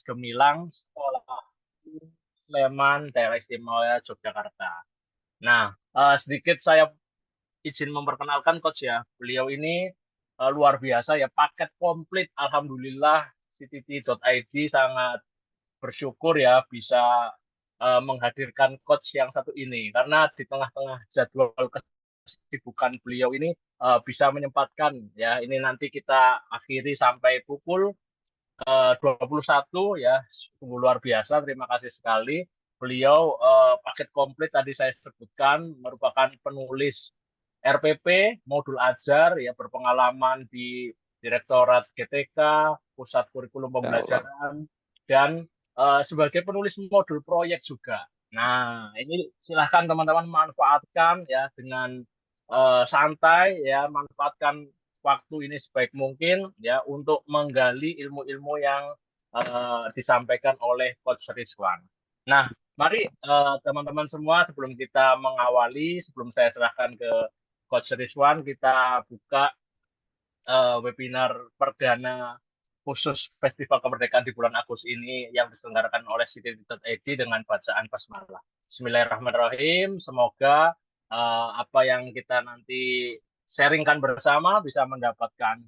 Gemilang, Sekolah Sleman, Daerah Istimewa Yogyakarta. Nah, sedikit saya izin memperkenalkan Coach ya. Beliau ini luar biasa ya, paket komplit. Alhamdulillah, ctt.id sangat bersyukur ya bisa menghadirkan coach yang satu ini karena di tengah-tengah jadwal kesibukan beliau ini bisa menyempatkan ya ini nanti kita akhiri sampai pukul 21 ya, sungguh luar biasa. Terima kasih sekali. Beliau paket komplit tadi saya sebutkan merupakan penulis RPP, modul ajar ya berpengalaman di Direktorat GTK, Pusat Kurikulum Ya Allah. Pembelajaran dan sebagai penulis modul proyek juga. Nah, ini silahkan teman-teman manfaatkan ya dengan santai ya, manfaatkan waktu ini sebaik mungkin ya untuk menggali ilmu-ilmu yang disampaikan oleh Coach Rizwan. Nah, mari teman-teman semua sebelum kita mengawali, sebelum saya serahkan ke Coach Rizwan, kita buka webinar perdana khusus Festival Kemerdekaan di bulan Agustus ini yang diselenggarakan oleh ctt.id dengan bacaan basmalah. Bismillahirrahmanirrahim. Semoga apa yang kita nanti sharingkan bersama bisa mendapatkan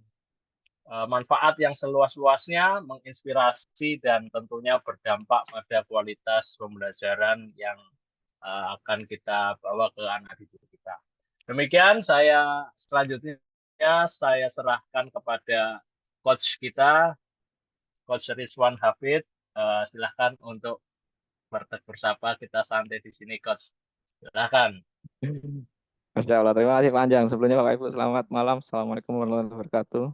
manfaat yang seluas-luasnya, menginspirasi dan tentunya berdampak pada kualitas pembelajaran yang akan kita bawa ke anak didik kita. Demikian saya selanjutnya saya serahkan kepada coach kita, Coach Rizwan Hafid. Silahkan untuk bertegur sapa, kita santai di sini, Coach. Silahkan. Masya Allah, terima kasih panjang. Sebelumnya Bapak Ibu, selamat malam. Assalamualaikum warahmatullahi wabarakatuh.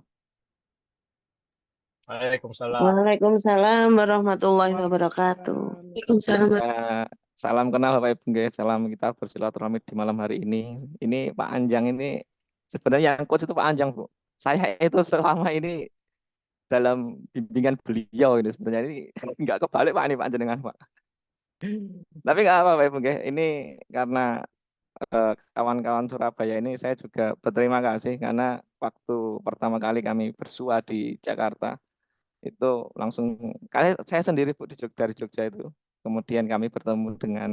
Waalaikumsalam. Waalaikumsalam warahmatullahi wabarakatuh. Waalaikumsalam. Salam kenal Bapak Ibu, nggih. Salam kita bersilaturahmi di malam hari ini. Ini Pak Anjang ini sebenarnya yang coach itu Pak Anjang, Bu. Saya itu selama ini dalam bimbingan beliau ini sebenarnya ini nggak kebalik Pak ini Pak Anjang dengan Pak. Tapi nggak apa Bapak Ibu, nggih. Ini karena kawan-kawan Surabaya ini saya juga berterima kasih karena waktu pertama kali kami bersua di Jakarta itu langsung saya sendiri Bu dari Jogja itu. Kemudian kami bertemu dengan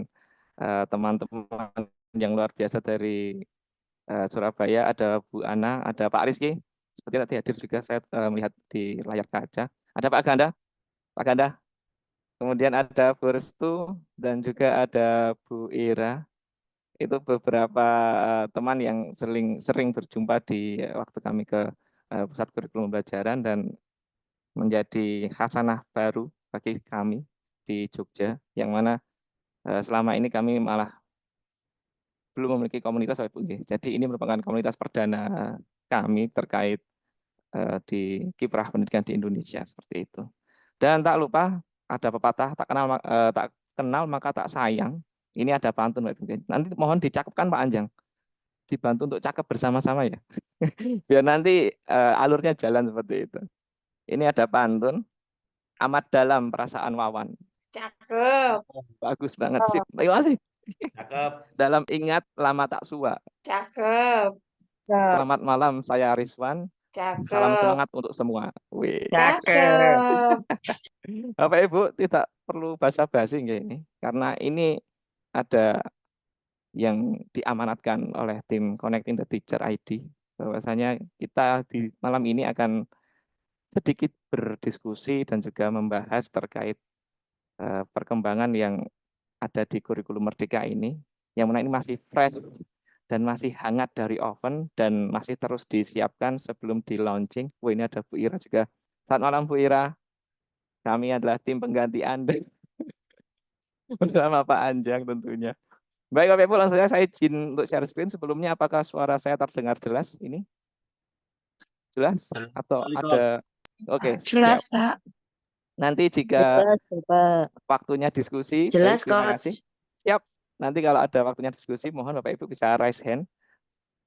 teman-teman yang luar biasa dari Surabaya, ada Bu Ana, ada Pak Rizky, seperti tadi hadir juga saya melihat di layar kaca. Ada Pak Ganda, kemudian ada Bu Restu dan juga ada Bu Ira. Itu beberapa teman yang sering berjumpa di waktu kami ke pusat kurikulum pembelajaran dan menjadi khasanah baru bagi kami di Jogja, yang mana selama ini kami malah belum memiliki komunitas. Jadi ini merupakan komunitas perdana kami terkait di kiprah pendidikan di Indonesia seperti itu. Dan tak lupa ada pepatah tak kenal maka tak sayang. Ini ada pantun Pak Ibu. Nanti mohon dicakupkan Pak Anjang, dibantu untuk cakep bersama-sama ya. Biar nanti alurnya jalan seperti itu. Ini ada pantun, amat dalam perasaan Wawan. Cakep. Bagus banget sih. Terima kasih. Cakep. Dalam ingat lama tak sua. Cakep. Selamat malam, saya Rizwan. Salam Cakep. semangat untuk semua. Wih. Cakep. Bapak Ibu tidak perlu basa-basi nggih ini, karena ini ada yang diamanatkan oleh tim Connecting the Teacher ID, bahwasanya kita di malam ini akan sedikit berdiskusi dan juga membahas terkait perkembangan yang ada di kurikulum Merdeka ini, yang mana ini masih fresh dan masih hangat dari oven dan masih terus disiapkan sebelum di launching. Wah, ini ada Bu Ira juga. Selamat malam Bu Ira. Kami adalah tim pengganti Anda bersama Pak Anjang tentunya. Baik Bapak Ibu, langsung saja saya izin untuk share screen. Sebelumnya apakah suara saya terdengar jelas ini? Jelas? Atau ada? Oke, Jelas, siap. Pak. Nanti jika waktunya diskusi, Jelas, baik, terima Coach. kasih. Siap. Nanti kalau ada waktunya diskusi, mohon Bapak Ibu bisa raise hand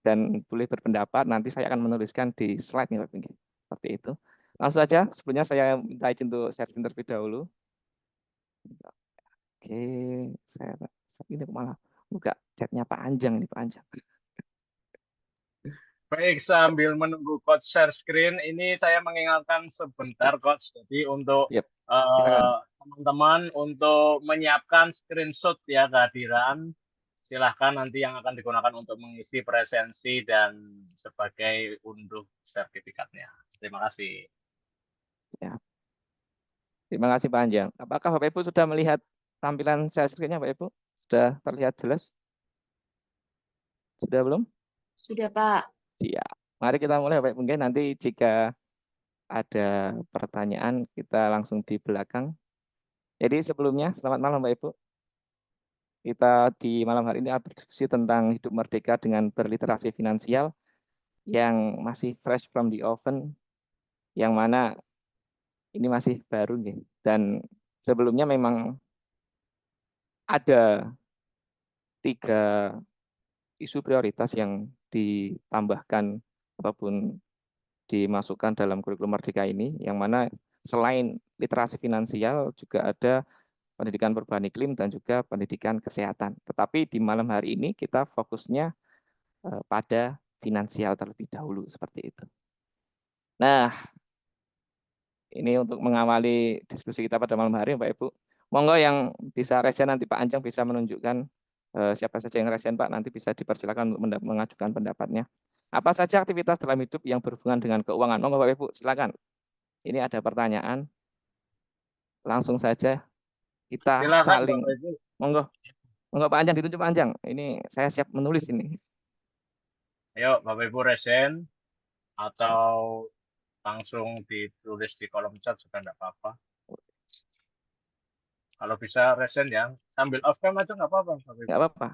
dan boleh berpendapat. Nanti saya akan menuliskan di slide nih Bapak Ibu. Seperti itu. Langsung saja, sebelumnya saya minta izin untuk share screen terlebih dahulu. Oke, saya ini malah buka chatnya Pak Anjang ini Pak Anjang. Baik, sambil menunggu Coach share screen, ini saya mengingatkan sebentar Coach. Jadi untuk Silakan. teman-teman untuk menyiapkan screenshot ya kehadiran. Silahkan nanti yang akan digunakan untuk mengisi presensi dan sebagai unduh sertifikatnya. Terima kasih. Ya. Terima kasih Pak Anjang. Apakah Bapak Ibu sudah melihat tampilan share screen-nya Bapak Ibu? Sudah terlihat jelas? Sudah belum? Sudah, Pak. Iya. Mari kita mulai Bapak Ibu. Mungkin nanti jika ada pertanyaan kita langsung di belakang. Jadi sebelumnya selamat malam Bapak Ibu. Kita di malam hari ini berdiskusi tentang hidup merdeka dengan berliterasi finansial yang masih fresh from the oven, yang mana ini masih baru nih. Dan sebelumnya memang ada 3 isu prioritas yang ditambahkan ataupun dimasukkan dalam kurikulum Merdeka ini, yang mana selain literasi finansial juga ada pendidikan perubahan iklim dan juga pendidikan kesehatan. Tetapi di malam hari ini kita fokusnya pada finansial terlebih dahulu seperti itu. Nah, ini untuk mengawali diskusi kita pada malam hari, Pak Ibu. Monggo yang bisa resen nanti Pak Anjang bisa menunjukkan siapa saja yang resen Pak, nanti bisa dipersilakan untuk mengajukan pendapatnya. Apa saja aktivitas dalam hidup yang berhubungan dengan keuangan? Monggo Bapak Ibu, silakan. Ini ada pertanyaan. Langsung saja kita Silakan saling. Bapak Ibu. Monggo. Monggo Pak Anjang, ditunjuk Pak Anjang. Ini saya siap menulis ini. Ayo Bapak Ibu resen atau langsung ditulis di kolom chat juga enggak apa-apa. Kalau bisa resen ya, sambil off cam aja nggak apa-apa. Nggak apa-apa.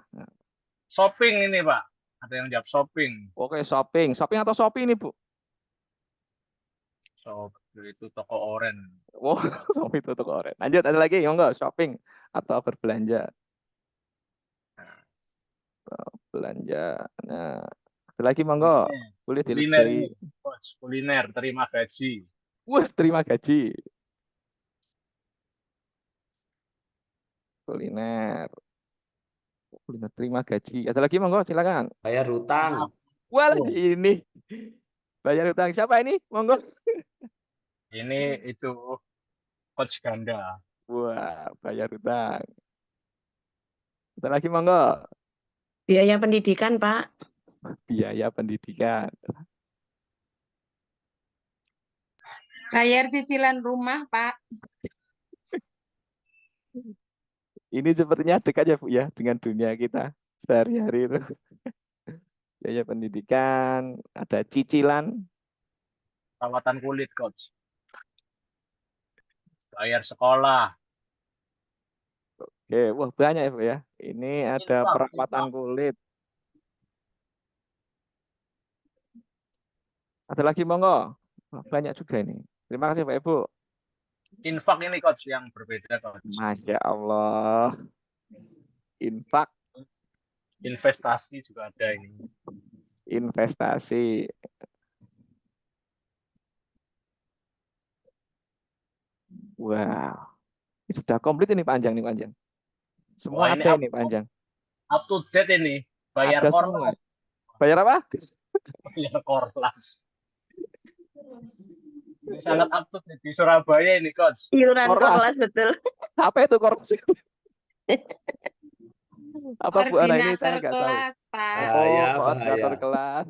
Shopping ini Pak, ada yang jawab shopping. Oke, shopping. Shopping atau Shopee ini Bu? Shopee itu toko oren. Oh, Shopee itu toko oren. Lanjut, ada lagi? Monggo, shopping atau berbelanja. Belanja. Nah, ada lagi monggo. Boleh Kuliner dilihat. ini, Bos. Kuliner, terima gaji. Wus, terima gaji. Kuliner. Kuliner terima gaji. Ada lagi monggo, silakan. Bayar hutang. Wah, ini. Bayar hutang siapa ini? Monggo. Ini itu coach ganda. Wah, bayar hutang. Ada lagi monggo. Biaya pendidikan, Pak. Biaya pendidikan. Bayar cicilan rumah, Pak. Ini sepertinya dekat ya Bu ya dengan dunia kita sehari-hari itu. Biaya pendidikan, ada cicilan. Perawatan kulit, coach. Bayar sekolah. Oke, wah banyak ya Bu ya. Ini ada perawatan kulit. Ada lagi monggo. Wah, banyak juga ini. Terima kasih Pak Ibu. Infak ini coach yang berbeda, coach. Masya Allah. Infak. Investasi juga ada ini. Investasi. Wow. Ini sudah komplit ini Pak Anjang nih Pak Anjang. Semua Wah, ini ada ini Pak Anjang. Up to date ini. Bayar Ada semua. korlas. Bayar apa? Bayar korlas. Ini sangat up to date di Surabaya ini, coach. Iuran Korlas. korlas, betul. Apa itu korupsi? Apa Bu Ana ini saya Koordinator nggak tahu. kelas, Pak. Bahaya, Koordinator bahaya. kelas.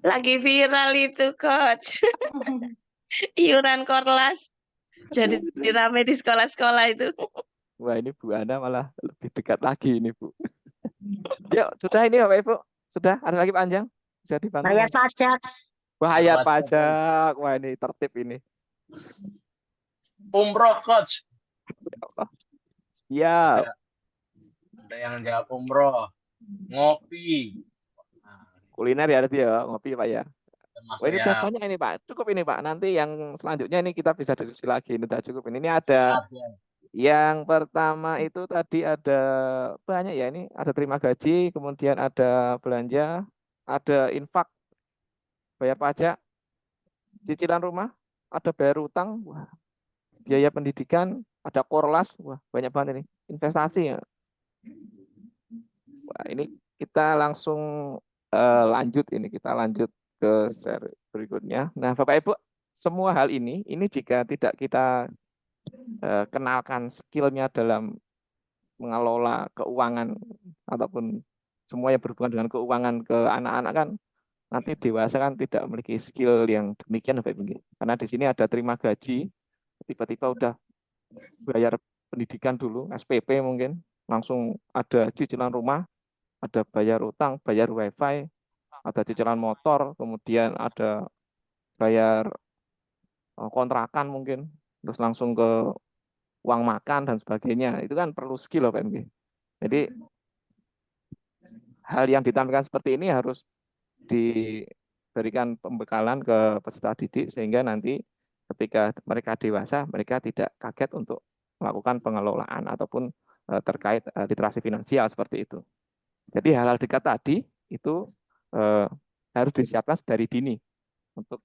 Lagi viral itu, Coach. Iuran korlas. Jadi rame di sekolah-sekolah itu. Wah ini Bu Ana malah lebih dekat lagi ini Bu. Yuk, sudah ini Bapak Ibu. Sudah, ada lagi Pak Anjang? Bisa dibantu. Bayar pajak. Bayar Pajak. pajak. Wah ini tertib ini. Umroh, coach. Ya Allah. Siap. Ada yang jawab umroh. Ngopi. Nah, Kuliner ya tadi ya, ngopi Pak ya. termasuk Wah ini udah ya, banyak ini Pak. Cukup ini Pak. Nanti yang selanjutnya ini kita bisa diskusi lagi. Ini udah cukup. Ini ada yang pertama itu tadi ada banyak ya ini. Ada terima gaji, kemudian ada belanja, ada infak, bayar pajak, cicilan rumah, ada bayar utang, wah, biaya pendidikan, ada korlas, wah banyak banget ini. Investasi ya. Wah ini kita langsung lanjut ini. Kita lanjut ke share berikutnya. Nah Bapak Ibu, semua hal ini jika tidak kita kenalkan skillnya dalam mengelola keuangan ataupun semua yang berhubungan dengan keuangan ke anak-anak kan nanti dewasa kan tidak memiliki skill yang demikian Bapak Ibu. Karena di sini ada terima gaji, tiba-tiba udah bayar pendidikan dulu, SPP mungkin, langsung ada cicilan rumah, ada bayar utang, bayar wifi, ada cicilan motor, kemudian ada bayar kontrakan mungkin, terus langsung ke uang makan dan sebagainya. Itu kan perlu skill Bapak Ibu. Jadi hal yang ditampilkan seperti ini harus diberikan pembekalan ke peserta didik sehingga nanti ketika mereka dewasa mereka tidak kaget untuk melakukan pengelolaan ataupun terkait literasi finansial seperti itu. Jadi hal-hal dekat tadi itu harus disiapkan dari dini untuk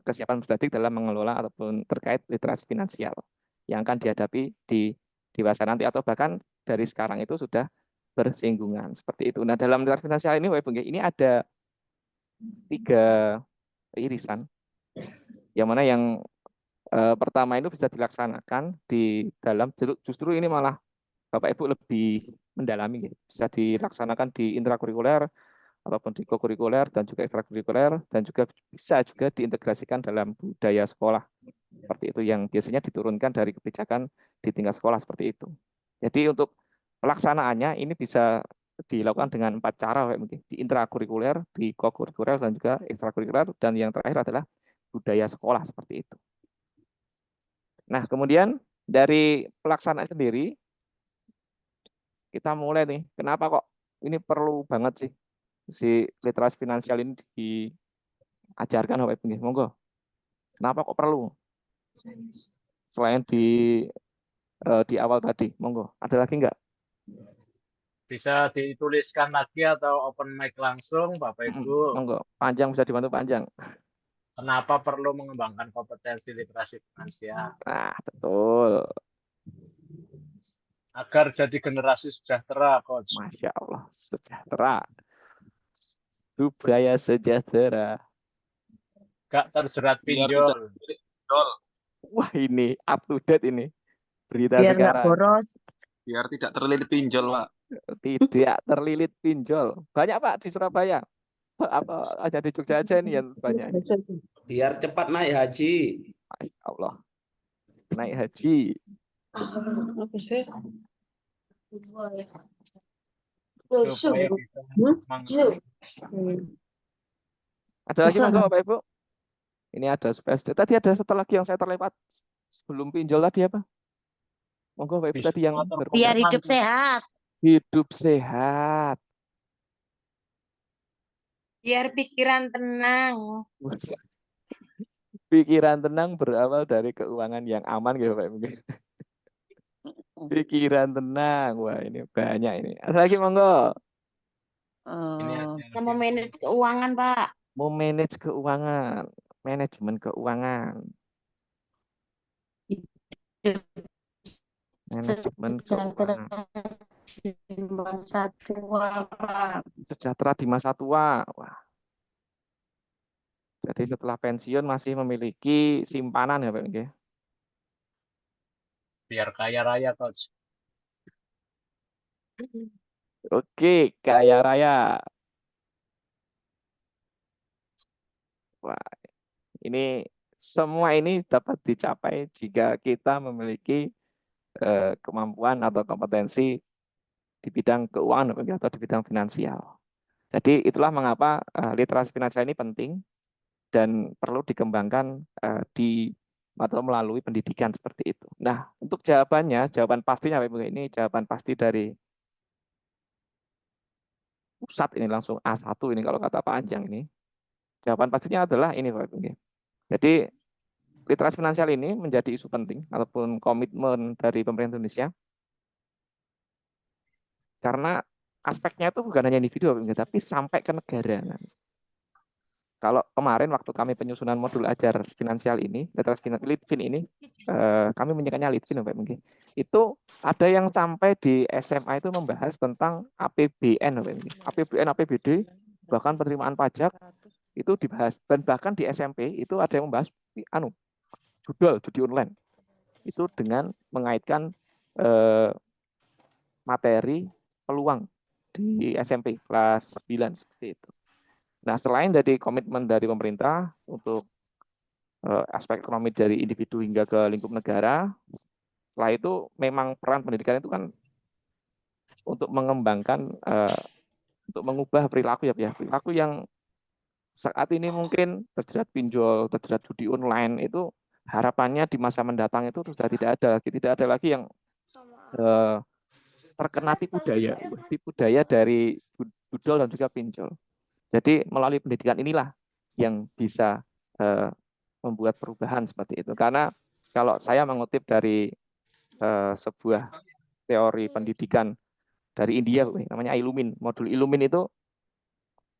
kesiapan peserta didik dalam mengelola ataupun terkait literasi finansial yang akan dihadapi di dewasa nanti atau bahkan dari sekarang itu sudah bersinggungan seperti itu. Nah dalam literasi finansial ini, ini ada 3 irisan, yang mana yang pertama itu bisa dilaksanakan di dalam justru ini malah Bapak Ibu lebih mendalami, bisa dilaksanakan di intrakurikuler ataupun di kokurikuler dan juga ekstrakurikuler dan juga bisa juga diintegrasikan dalam budaya sekolah seperti itu yang biasanya diturunkan dari kebijakan di tingkat sekolah seperti itu. Jadi untuk pelaksanaannya ini bisa dilakukan dengan 4 cara mungkin di intrakurikuler, di kokurikuler dan juga ekstrakurikuler dan yang terakhir adalah budaya sekolah seperti itu. Nah, kemudian dari pelaksanaan sendiri kita mulai nih, kenapa kok ini perlu banget sih si literasi finansial ini diajarkan Bapak Ibu? Monggo. Kenapa kok perlu? Selain di awal tadi, monggo. Ada lagi enggak? Bisa dituliskan lagi atau open mic langsung, Bapak Ibu. Monggo. Panjang bisa dibantu panjang. Kenapa perlu mengembangkan kompetensi literasi finansial? Nah, betul. Agar jadi generasi sejahtera, Coach. Masya Allah, sejahtera. Budaya sejahtera. Gak terjerat pinjol. Wah, ini up to date ini. Berita Biar nggak sekarang. boros. Biar tidak terlilit pinjol, Pak. Tidak terlilit pinjol. Banyak Pak di Surabaya. Apa aja di Jogja aja ini yang banyak. Biar cepat naik haji. Masya Allah. Naik haji. Apa sih? supaya bisa semangat. Ada lagi monggo Bapak Ibu? Ini ada tadi ada satu lagi yang saya terlewat sebelum pinjol tadi apa? Monggo Bapak Ibu tadi yang biar hidup sehat. Hidup sehat. Biar pikiran tenang. Pikiran tenang berawal dari keuangan yang aman gitu Bapak Ibu. Pikiran tenang. Wah, ini banyak ini. Ada lagi monggo. Sama manage keuangan, Pak. Mau manage keuangan, manajemen keuangan. Manajemen keuangan. Di masa tua, Pak. Sejahtera di masa tua. Wah. Jadi setelah pensiun masih memiliki simpanan ya Pak Ibu. Biar kaya raya, Coach. Oke, kaya raya. Wah, ini semua ini dapat dicapai jika kita memiliki kemampuan atau kompetensi di bidang keuangan atau di bidang finansial. Jadi itulah mengapa literasi finansial ini penting dan perlu dikembangkan atau melalui pendidikan seperti itu. Nah, untuk jawabannya, jawaban pastinya Bapak Ibu, ini jawaban pasti dari pusat ini langsung A1 ini kalau kata Pak Anjang ini. Jawaban pastinya adalah ini Bapak Ibu. Jadi literasi finansial ini menjadi isu penting ataupun komitmen dari pemerintah Indonesia. Karena aspeknya itu bukan hanya individu tapi sampai ke negara. Kalau kemarin waktu kami penyusunan modul ajar finansial ini, Litfin ini, kami menyebutnya Litfin, mungkin itu ada yang sampai di SMA itu membahas tentang APBN, APBN, APBD, bahkan penerimaan pajak itu dibahas, dan bahkan di SMP itu ada yang membahas judi online. itu dengan mengaitkan materi peluang di SMP kelas 9 seperti itu. Nah, selain dari komitmen dari pemerintah untuk aspek ekonomi dari individu hingga ke lingkup negara, setelah itu memang peran pendidikan itu kan untuk mengembangkan, untuk mengubah perilaku ya, perilaku yang saat ini mungkin terjerat pinjol, terjerat judi online itu harapannya di masa mendatang itu sudah tidak ada lagi yang terkena tipu daya dari budol dan juga pinjol. Jadi melalui pendidikan inilah yang bisa membuat perubahan seperti itu. Karena kalau saya mengutip dari sebuah teori pendidikan dari India, namanya Illumin, modul Illumin itu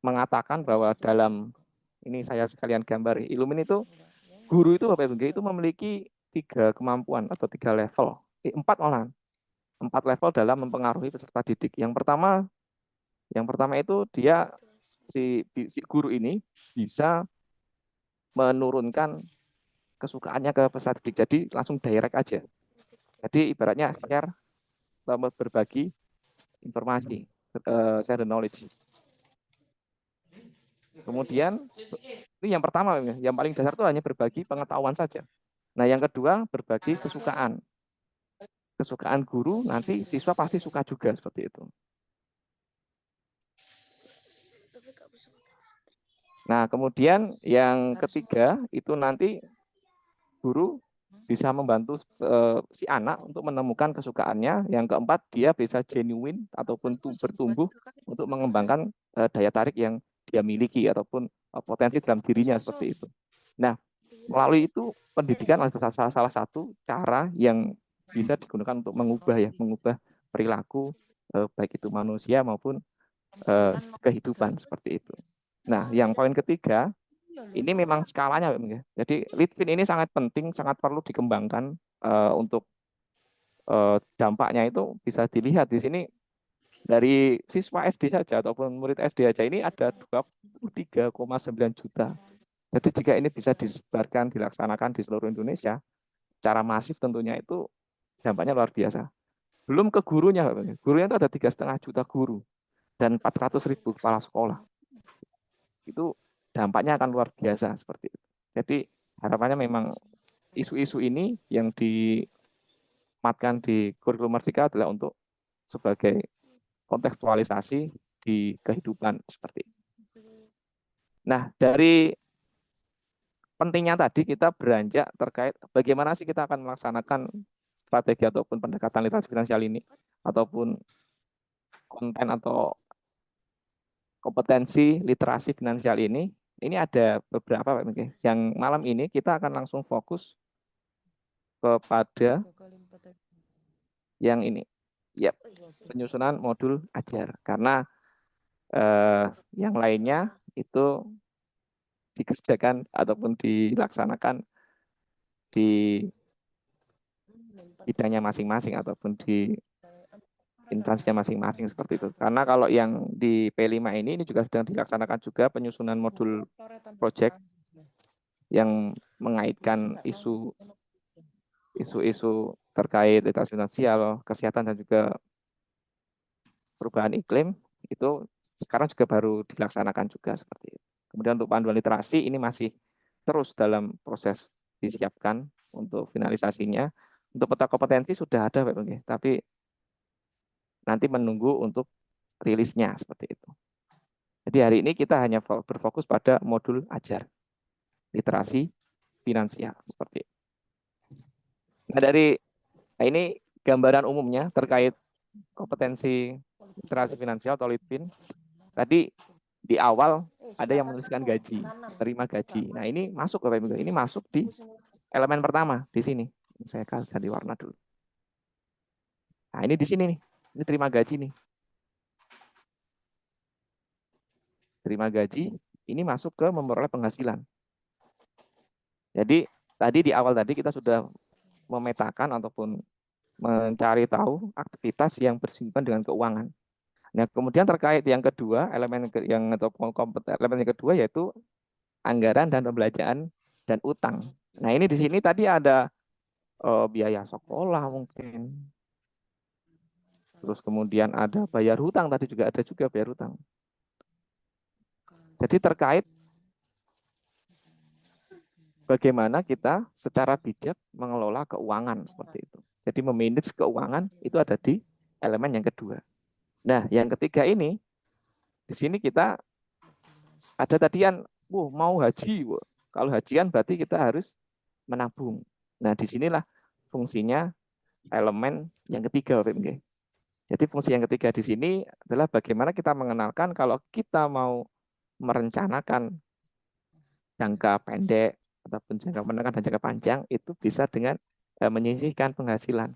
mengatakan bahwa dalam ini saya sekalian gambar, Illumin itu guru itu Bapak Ibu itu memiliki 3 kemampuan atau 3 level, 4 malahan. 4 level dalam mempengaruhi peserta didik. Yang pertama itu dia si guru ini bisa menurunkan kesukaannya ke peserta didik. Jadi langsung direct aja. Jadi ibaratnya share atau berbagi informasi, share the knowledge. Kemudian ini yang pertama, yang paling dasar itu hanya berbagi pengetahuan saja. Nah, yang kedua berbagi kesukaan. Kesukaan guru nanti siswa pasti suka juga seperti itu. Nah, kemudian yang ketiga itu nanti guru bisa membantu si anak untuk menemukan kesukaannya. Yang keempat, dia bisa genuine ataupun bertumbuh untuk mengembangkan daya tarik yang dia miliki ataupun potensi dalam dirinya seperti itu. Nah, melalui itu pendidikan adalah salah satu cara yang bisa digunakan untuk mengubah perilaku baik itu manusia maupun kehidupan seperti itu. Nah, yang poin ketiga, ini memang skalanya. Jadi, Litfin ini sangat penting, sangat perlu dikembangkan untuk dampaknya itu bisa dilihat di sini dari siswa SD saja ataupun murid SD saja ini ada 23,9 juta. Jadi, jika ini bisa disebarkan, dilaksanakan di seluruh Indonesia, secara masif tentunya itu dampaknya luar biasa. Belum ke gurunya, gurunya itu ada 3,5 juta guru dan 400.000 kepala sekolah. Itu dampaknya akan luar biasa seperti itu. Jadi harapannya memang isu-isu ini yang dimatkan di kurikulum Merdeka adalah untuk sebagai kontekstualisasi di kehidupan seperti itu. Nah, dari pentingnya tadi kita beranjak terkait bagaimana sih kita akan melaksanakan strategi ataupun pendekatan literasi finansial ini ataupun konten atau kompetensi literasi finansial ini ada beberapa Pak. Yang malam ini kita akan langsung fokus kepada yang ini. Ya, penyusunan modul ajar karena yang lainnya itu dikerjakan ataupun dilaksanakan di bidangnya masing-masing ataupun di instansinya masing-masing seperti itu. Karena kalau yang di P5 ini juga sedang dilaksanakan juga penyusunan modul project yang mengaitkan isu terkait literasi finansial, kesehatan dan juga perubahan iklim itu sekarang juga baru dilaksanakan juga seperti itu. Kemudian untuk panduan literasi ini masih terus dalam proses disiapkan untuk finalisasinya. Untuk peta kompetensi sudah ada Pak Bang, tapi nanti menunggu untuk rilisnya seperti itu. Jadi hari ini kita hanya berfokus pada modul ajar literasi finansial seperti itu. Nah, ini gambaran umumnya terkait kompetensi literasi finansial atau Litfin. Tadi di awal ada yang menuliskan gaji, terima gaji. Nah, ini masuk Bapak Ibu. Ini masuk di elemen pertama di sini. Saya ganti warna dulu. Nah, ini di sini nih. Ini terima gaji nih. Terima gaji ini masuk ke memperoleh penghasilan. Jadi tadi di awal tadi kita sudah memetakan ataupun mencari tahu aktivitas yang bersinggungan dengan keuangan. Nah, kemudian terkait yang kedua, elemen yang kedua yaitu anggaran dan pembelanjaan dan utang. Nah, ini di sini tadi ada biaya sekolah mungkin. Terus kemudian ada bayar hutang, tadi juga ada juga bayar hutang. Jadi terkait bagaimana kita secara bijak mengelola keuangan seperti itu. Jadi memanage keuangan itu ada di elemen yang kedua. Nah, yang ketiga ini, di sini kita ada tadian, mau haji. Kalau haji kan berarti kita harus menabung. Nah, disinilah fungsinya elemen yang ketiga, Bapak. Jadi fungsi yang ketiga di sini adalah bagaimana kita mengenalkan kalau kita mau merencanakan jangka pendek ataupun jangka menengah dan jangka panjang itu bisa dengan menyisihkan penghasilan.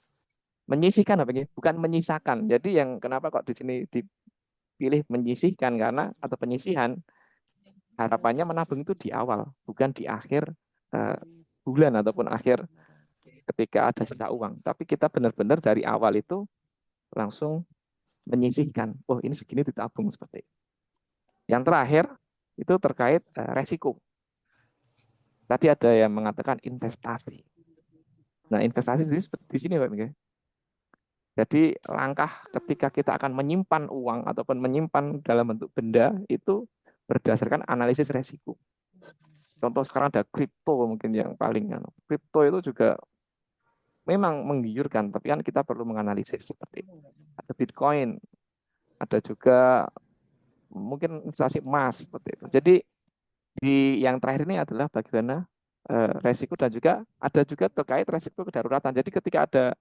Menyisihkan apa ya? Bukan menyisakan. Jadi yang kenapa kok di sini dipilih menyisihkan karena atau penyisihan harapannya menabung itu di awal, bukan di akhir bulan ataupun akhir ketika ada sisa uang. Tapi kita benar-benar dari awal itu langsung menyisihkan. Oh, ini segini ditabung seperti itu. Yang terakhir itu terkait resiko. Tadi ada yang mengatakan investasi. Nah, investasi di sini, Pak Mika. Jadi langkah ketika kita akan menyimpan uang ataupun menyimpan dalam bentuk benda itu berdasarkan analisis resiko. Contoh sekarang ada kripto mungkin yang paling kripto itu juga memang menggiurkan, tapi kan kita perlu menganalisis seperti itu. Ada Bitcoin, ada juga mungkin investasi emas seperti itu. Jadi di yang terakhir ini adalah bagaimana resiko dan juga ada juga terkait resiko kedaruratan. Jadi ketika ada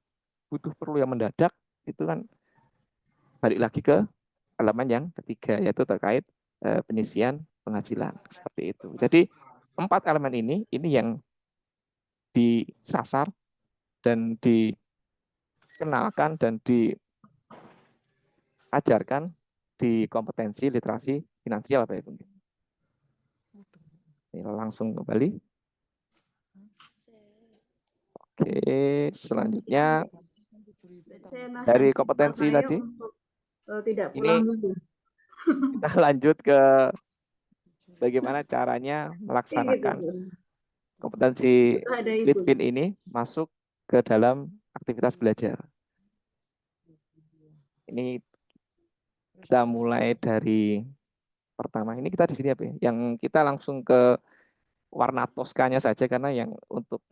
butuh perlu yang mendadak itu kan balik lagi ke elemen yang ketiga yaitu terkait penyisian penghasilan seperti itu. Jadi 4 elemen ini yang disasar dan dikenalkan dan diajarkan di kompetensi literasi finansial Pak Ibu. Langsung kembali. Oke, selanjutnya dari kompetensi tadi. Ini kita lanjut ke bagaimana caranya melaksanakan kompetensi Litfin ini masuk ke dalam aktivitas belajar. Ini kita mulai dari pertama. Ini kita di sini apa ya? Yang kita langsung ke warna toskanya saja karena yang untuk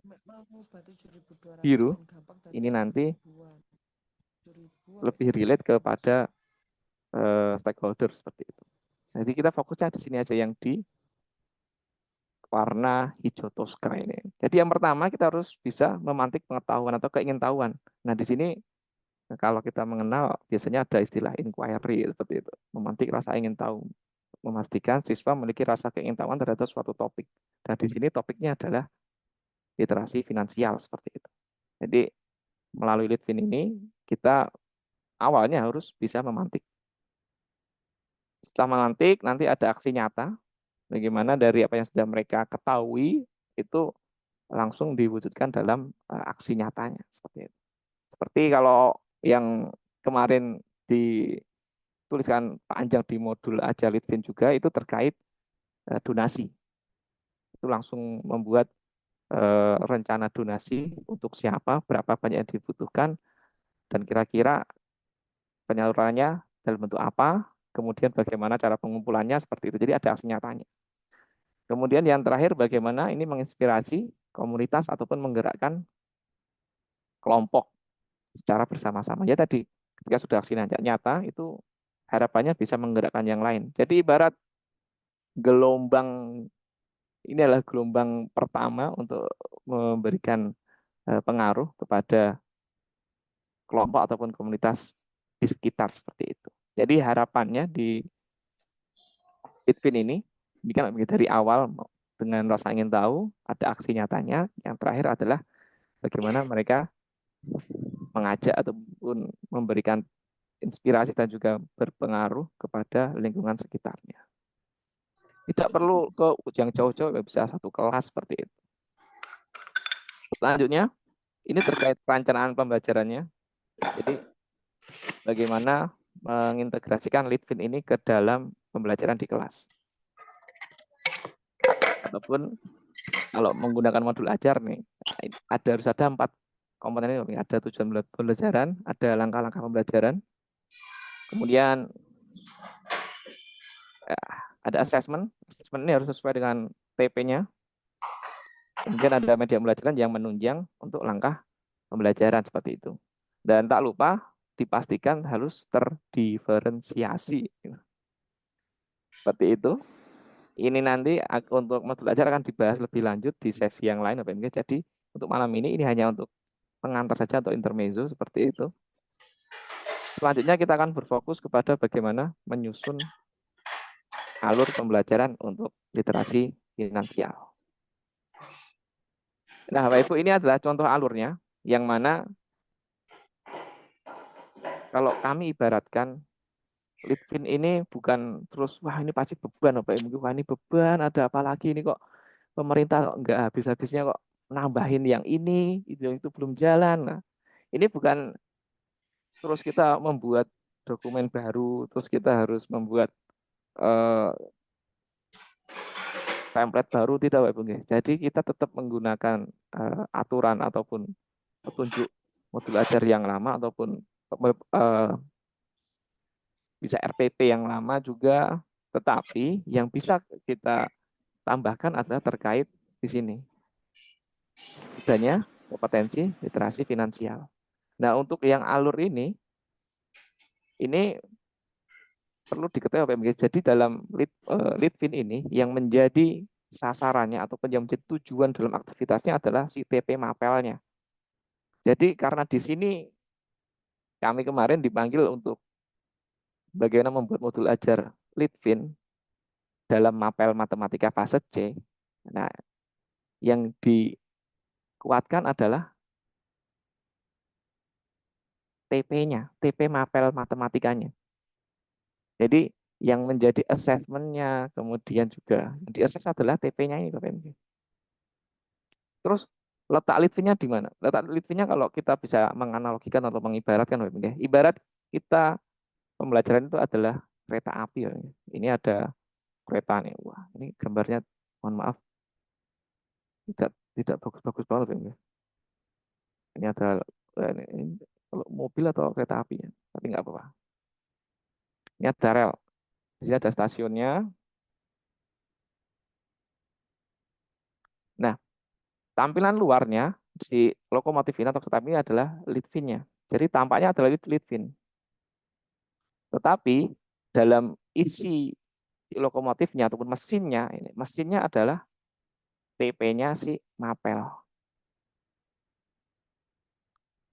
biru ini nanti lebih relate kepada stakeholder seperti itu. Jadi kita fokusnya di sini aja yang di warna hijau toska ini. Jadi yang pertama kita harus bisa memantik pengetahuan atau keingintahuan. Nah di sini kalau kita mengenal biasanya ada istilah inquiry seperti itu, memantik rasa ingin tahu, memastikan siswa memiliki rasa keingintahuan terhadap suatu topik. Dan di sini topiknya adalah literasi finansial seperti itu. Jadi melalui Litfin ini kita awalnya harus bisa memantik. Setelah memantik nanti ada aksi nyata. Bagaimana dari apa yang sudah mereka ketahui itu langsung diwujudkan dalam aksi nyatanya seperti itu. Seperti kalau yang kemarin dituliskan Pak Anjang di modul Aja Litfin juga itu terkait donasi. Itu langsung membuat rencana donasi untuk siapa, berapa banyak yang dibutuhkan, dan kira-kira penyalurannya dalam bentuk apa, kemudian bagaimana cara pengumpulannya seperti itu. Jadi ada aksi nyatanya. Kemudian yang terakhir bagaimana ini menginspirasi komunitas ataupun menggerakkan kelompok secara bersama-sama. Ya tadi ketika sudah aksi nyata itu harapannya bisa menggerakkan yang lain. Jadi ibarat gelombang ini adalah gelombang pertama untuk memberikan pengaruh kepada kelompok ataupun komunitas di sekitar seperti itu. Jadi harapannya di Litfin ini kan dari awal dengan rasa ingin tahu, ada aksi nyatanya. Yang terakhir adalah bagaimana mereka mengajak ataupun memberikan inspirasi dan juga berpengaruh kepada lingkungan sekitarnya. Tidak perlu ke yang jauh-jauh, bisa satu kelas seperti itu. Selanjutnya, ini terkait perencanaan pembelajarannya. Jadi, bagaimana mengintegrasikan Litfin ini ke dalam pembelajaran di kelas. Ataupun kalau menggunakan modul ajar nih, harus ada 4 komponen ini ada tujuan pembelajaran, ada langkah-langkah pembelajaran, kemudian ada assessment ini harus sesuai dengan TP-nya, kemudian ada media pembelajaran yang menunjang untuk langkah pembelajaran seperti itu. Dan tak lupa dipastikan harus terdiferensiasi. Seperti itu. Ini nanti untuk modul ajar akan dibahas lebih lanjut di sesi yang lain. Jadi untuk malam ini hanya untuk pengantar saja atau intermezzo seperti itu. Selanjutnya kita akan berfokus kepada bagaimana menyusun alur pembelajaran untuk literasi finansial. Nah, Bapak Ibu, ini adalah contoh alurnya, yang mana kalau kami ibaratkan Litvin ini bukan terus, wah ini pasti beban, Bapak Ibu, wah ini beban, ada apa lagi ini kok pemerintah kok nggak habis-habisnya kok nambahin yang ini, itu belum jalan. Nah, ini bukan terus kita membuat dokumen baru, terus kita harus membuat template baru, tidak, Bapak Ibu. Jadi kita tetap menggunakan aturan ataupun petunjuk modul ajar yang lama ataupun bisa RPP yang lama juga, tetapi yang bisa kita tambahkan adalah terkait di sini adanya kompetensi literasi finansial. Nah, untuk yang alur ini perlu diketahui Bapak Ibu. Jadi dalam Litvin ini yang menjadi sasarannya ataupun yang menjadi tujuan dalam aktivitasnya adalah si TP mapelnya. Jadi karena di sini kami kemarin dipanggil untuk bagaimana membuat modul ajar Litvin dalam mapel matematika fase C. Nah, yang dikuatkan adalah TP-nya, TP mapel matematikanya. Jadi yang menjadi assessment-nya, kemudian juga yang di-assess adalah TP-nya ini, Bapak Ibu. Terus letak Litvinnya di mana? Letak Litvinnya kalau kita bisa menganalogikan atau mengibaratkan, Bapak Ibu. Ibarat kita pembelajaran itu adalah kereta api. Ya. Ini ada kereta nih. Wah, ini gambarnya, mohon maaf, tidak bagus-bagus banget, Bapak Ibu. Ini ada ini kalau mobil atau kereta api ya, tapi nggak apa-apa. Ini ada rel. Di sini ada stasiunnya. Nah, tampilan luarnya si lokomotif ini atau kereta api adalah Litvin-nya. Jadi tampaknya adalah Litvin. Tetapi dalam isi lokomotifnya ataupun mesinnya adalah TP-nya si mapel.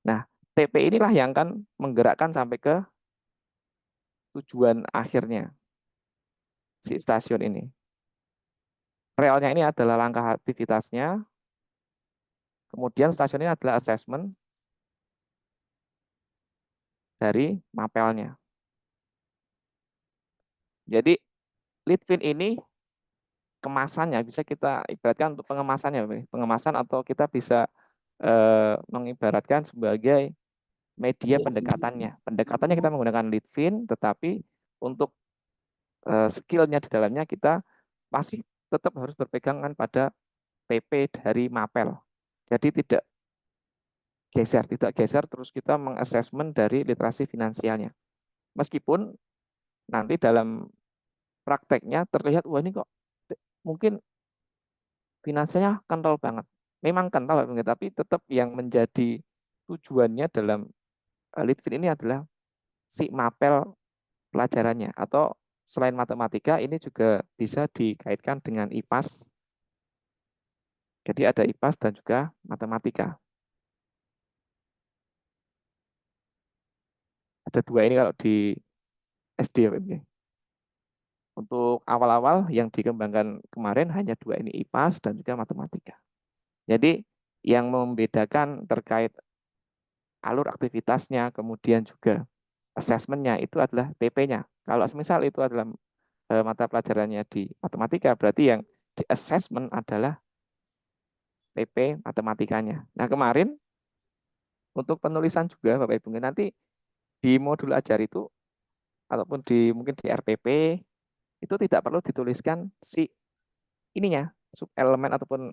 Nah, TP inilah yang akan menggerakkan sampai ke tujuan akhirnya si stasiun ini. Relnya ini adalah langkah aktivitasnya. Kemudian stasiun ini adalah assessment dari mapelnya. Jadi Litvin ini kemasannya bisa kita ibaratkan untuk pengemasannya, pengemasan atau kita bisa mengibaratkan sebagai media pendekatannya. Pendekatannya kita menggunakan Litvin, tetapi untuk skillnya di dalamnya kita masih tetap harus berpegangan pada TP dari mapel. Jadi tidak geser terus kita mengassessment dari literasi finansialnya. Meskipun nanti dalam prakteknya terlihat wah ini kok mungkin finansialnya kental banget. Memang kental, tapi tetap yang menjadi tujuannya dalam Litvin ini adalah si mapel pelajarannya. Atau selain matematika, ini juga bisa dikaitkan dengan IPAS. Jadi ada IPAS dan juga matematika. Ada dua ini kalau di SD. Untuk awal-awal yang dikembangkan kemarin hanya dua ini, IPAS dan juga matematika. Jadi yang membedakan terkait alur aktivitasnya, kemudian juga assessment-nya itu adalah TP-nya. Kalau misal itu adalah mata pelajarannya di matematika, berarti yang di assessment adalah TP matematikanya. Nah, kemarin untuk penulisan juga Bapak Ibu, nanti di modul ajar itu ataupun mungkin di RPP itu tidak perlu dituliskan si ininya, sub elemen ataupun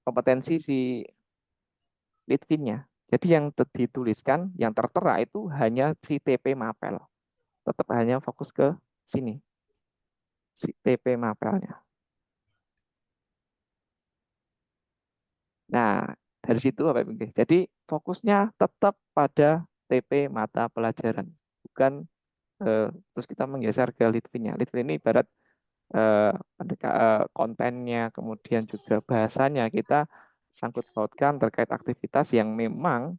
kompetensi si Litvin-nya. Jadi yang dituliskan, yang tertera itu hanya si TP mapel. Tetap hanya fokus ke sini, si TP mapelnya. Nah, dari situ Bapak Ibu. Jadi fokusnya tetap pada TP mata pelajaran, bukan terus kita menggeser ke Litvinnya. Litvin ini ibarat kontennya, kemudian juga bahasanya kita sangkut pautkan terkait aktivitas yang memang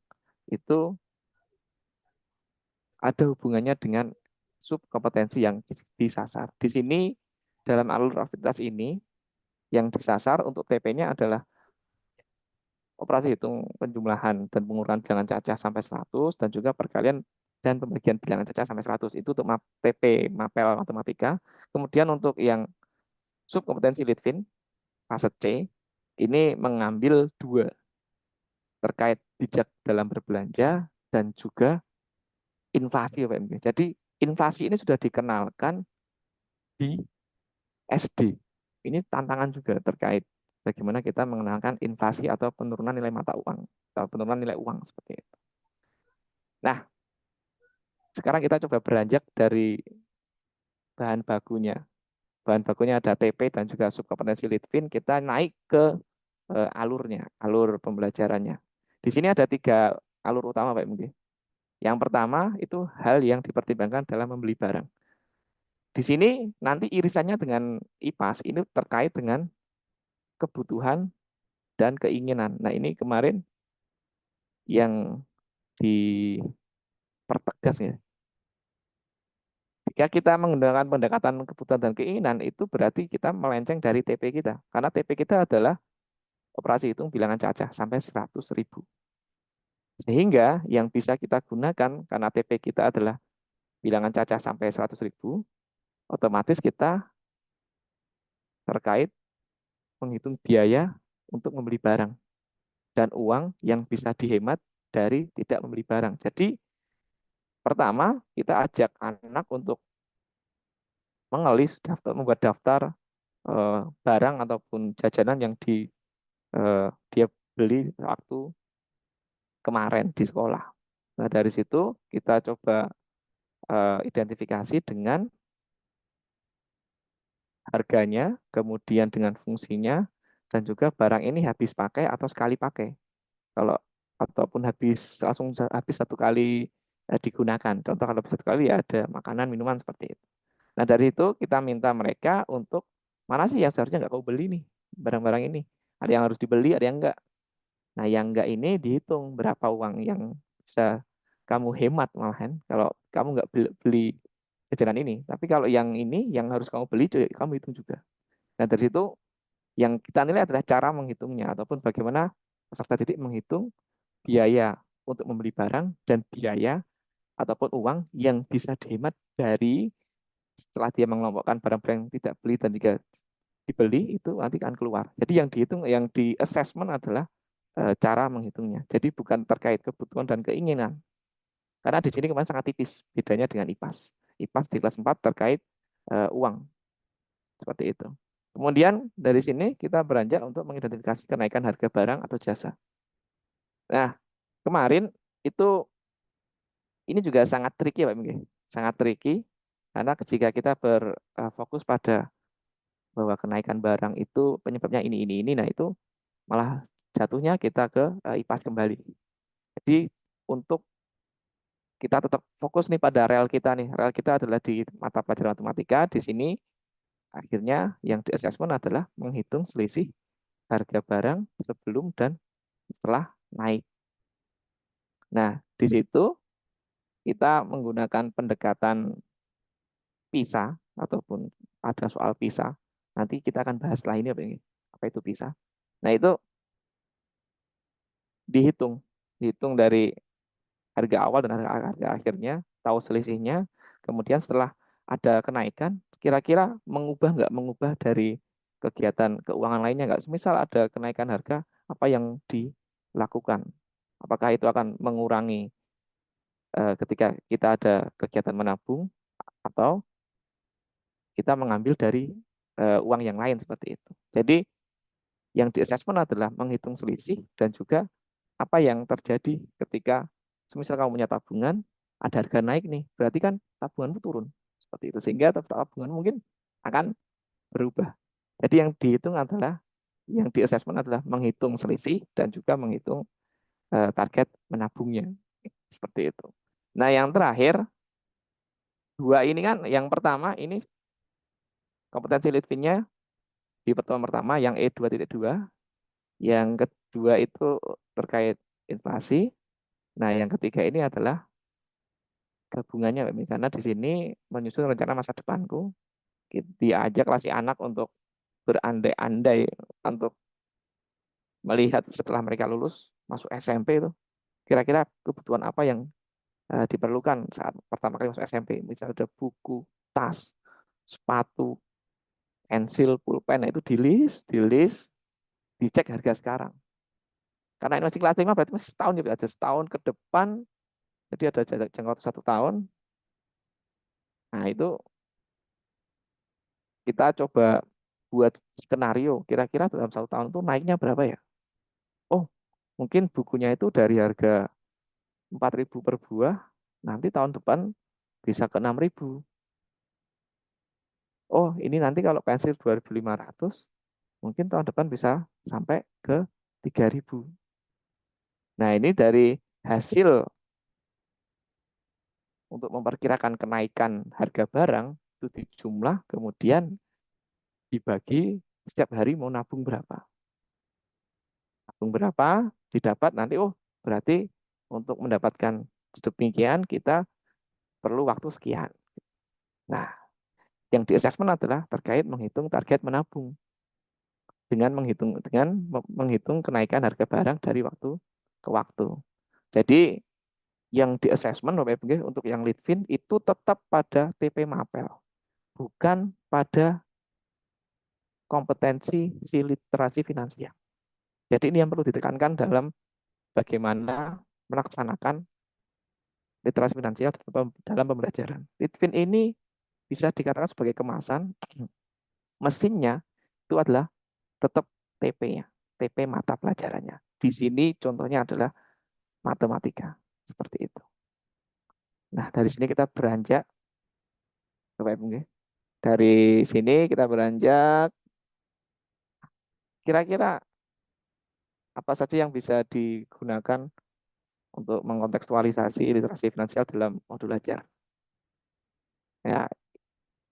itu ada hubungannya dengan subkompetensi yang disasar. Di sini dalam alur aktivitas ini yang disasar untuk TP-nya adalah operasi hitung penjumlahan dan pengurangan bilangan cacah sampai 100 dan juga perkalian dan pembagian bilangan cacah sampai 100. Itu untuk TP mapel matematika. Kemudian untuk yang subkompetensi Litvin fase C ini mengambil 2 terkait bijak dalam berbelanja dan juga inflasi Bapak Ibu. Jadi inflasi ini sudah dikenalkan di SD. Ini tantangan juga terkait bagaimana kita mengenalkan inflasi atau penurunan nilai mata uang atau penurunan nilai uang seperti itu. Nah, sekarang kita coba beranjak dari bahan bakunya. Bahan bakunya ada TP dan juga subkompetensi Litvin. Kita naik ke alurnya, alur pembelajarannya. Di sini ada 3 alur utama Pak Mungkin. Yang pertama itu hal yang dipertimbangkan dalam membeli barang. Di sini nanti irisannya dengan IPAS ini terkait dengan kebutuhan dan keinginan. Nah ini kemarin yang dipertegas ya. Jika kita menggunakan pendekatan kebutuhan dan keinginan itu berarti kita melenceng dari TP kita. Karena TP kita adalah operasi hitung bilangan cacah sampai 100.000. Sehingga yang bisa kita gunakan karena TP kita adalah bilangan cacah sampai 100.000, otomatis kita terkait menghitung biaya untuk membeli barang dan uang yang bisa dihemat dari tidak membeli barang. Jadi pertama kita ajak anak untuk mengelis daftar, membuat daftar barang ataupun jajanan yang dia beli waktu kemarin di sekolah. Nah dari situ kita coba identifikasi dengan harganya, kemudian dengan fungsinya, dan juga barang ini habis pakai atau sekali pakai. Kalau ataupun langsung habis 1 kali digunakan. Contoh kalau habis 1 kali ya ada makanan, minuman seperti itu. Nah dari itu kita minta mereka untuk mana sih yang seharusnya nggak kau beli nih barang-barang ini. Ada yang harus dibeli, ada yang enggak. Nah yang enggak ini dihitung berapa uang yang bisa kamu hemat malahan kalau kamu nggak beli jajanan ini. Tapi kalau yang ini yang harus kamu beli, kamu hitung juga. Nah dari situ yang kita nilai adalah cara menghitungnya ataupun bagaimana peserta didik menghitung biaya untuk membeli barang dan biaya ataupun uang yang bisa dihemat dari setelah dia mengelompokkan barang-barang yang tidak beli dan juga dibeli itu nanti akan keluar. Jadi yang dihitung, yang di assessment adalah cara menghitungnya. Jadi bukan terkait kebutuhan dan keinginan. Karena di sini kemarin sangat tipis bedanya dengan IPAS. IPAS di kelas 4 terkait uang. Seperti itu. Kemudian dari sini kita beranjak untuk mengidentifikasi kenaikan harga barang atau jasa. Nah, kemarin itu ini juga sangat tricky Pak Minggi. Sangat tricky karena jika kita berfokus pada bahwa kenaikan barang itu penyebabnya ini. Nah, itu malah jatuhnya kita ke IPAS kembali. Jadi untuk kita tetap fokus nih pada rel kita nih. Rel kita adalah di mata pelajaran matematika. Di sini akhirnya yang di assessment adalah menghitung selisih harga barang sebelum dan setelah naik. Nah, di situ kita menggunakan pendekatan PISA ataupun ada soal PISA. Nanti kita akan bahas setelah ini apa itu PISA. Nah, itu dihitung dari harga awal dan harga akhirnya, tahu selisihnya. Kemudian setelah ada kenaikan, kira-kira nggak mengubah dari kegiatan keuangan lainnya nggak? Misal ada kenaikan harga, apa yang dilakukan? Apakah itu akan mengurangi ketika kita ada kegiatan menabung atau kita mengambil dari uang yang lain seperti itu. Jadi yang di assessment adalah menghitung selisih dan juga apa yang terjadi ketika semisal kamu punya tabungan, ada harga naik nih, berarti kan tabunganmu turun. Seperti itu. Sehingga tabungan mungkin akan berubah. Jadi yang dihitung adalah, yang di assessment adalah menghitung selisih dan juga menghitung target menabungnya. Seperti itu. Nah, yang terakhir, dua ini kan, yang pertama ini kompetensi Litvinnya di pertemuan pertama yang E2.2, yang kedua itu terkait inflasi. Nah, yang ketiga ini adalah gabungannya, karena di sini menyusun rencana masa depanku, diajaklah si anak untuk berandai-andai untuk melihat setelah mereka lulus masuk SMP itu kira-kira kebutuhan apa yang diperlukan saat pertama kali masuk SMP. Misalnya ada buku, tas, sepatu, pensil, pulpen, itu di list, dicek harga sekarang. Karena ini masih kelas 5 berarti masih setahun ya, ada setahun ke depan, jadi ada jangka waktu 1 tahun. Nah, itu kita coba buat skenario, kira-kira dalam 1 tahun itu naiknya berapa ya? Oh, mungkin bukunya itu dari harga 4.000 per buah, nanti tahun depan bisa ke 6.000. Oh, ini nanti kalau pensil 2.500, mungkin tahun depan bisa sampai ke 3.000. Nah, ini dari hasil untuk memperkirakan kenaikan harga barang, itu dijumlah, kemudian dibagi setiap hari mau nabung berapa. Nabung berapa, didapat nanti, oh berarti untuk mendapatkan sedemikian kita perlu waktu sekian. Nah, yang di assessment adalah terkait menghitung target menabung dengan menghitung kenaikan harga barang dari waktu ke waktu. Jadi yang di assessment Bapak Ibu untuk yang Litvin itu tetap pada TP Mapel, bukan pada kompetensi si literasi finansial. Jadi ini yang perlu ditekankan dalam bagaimana melaksanakan literasi finansial dalam pembelajaran. Litvin ini bisa dikatakan sebagai kemasan, mesinnya itu adalah tetap TP-nya, TP mata pelajarannya. Di sini contohnya adalah matematika, seperti itu. Nah, dari sini kita beranjak, Bapak Ibu, dari sini kita beranjak, kira-kira apa saja yang bisa digunakan untuk mengkontekstualisasi literasi finansial dalam modul ajar. Ya,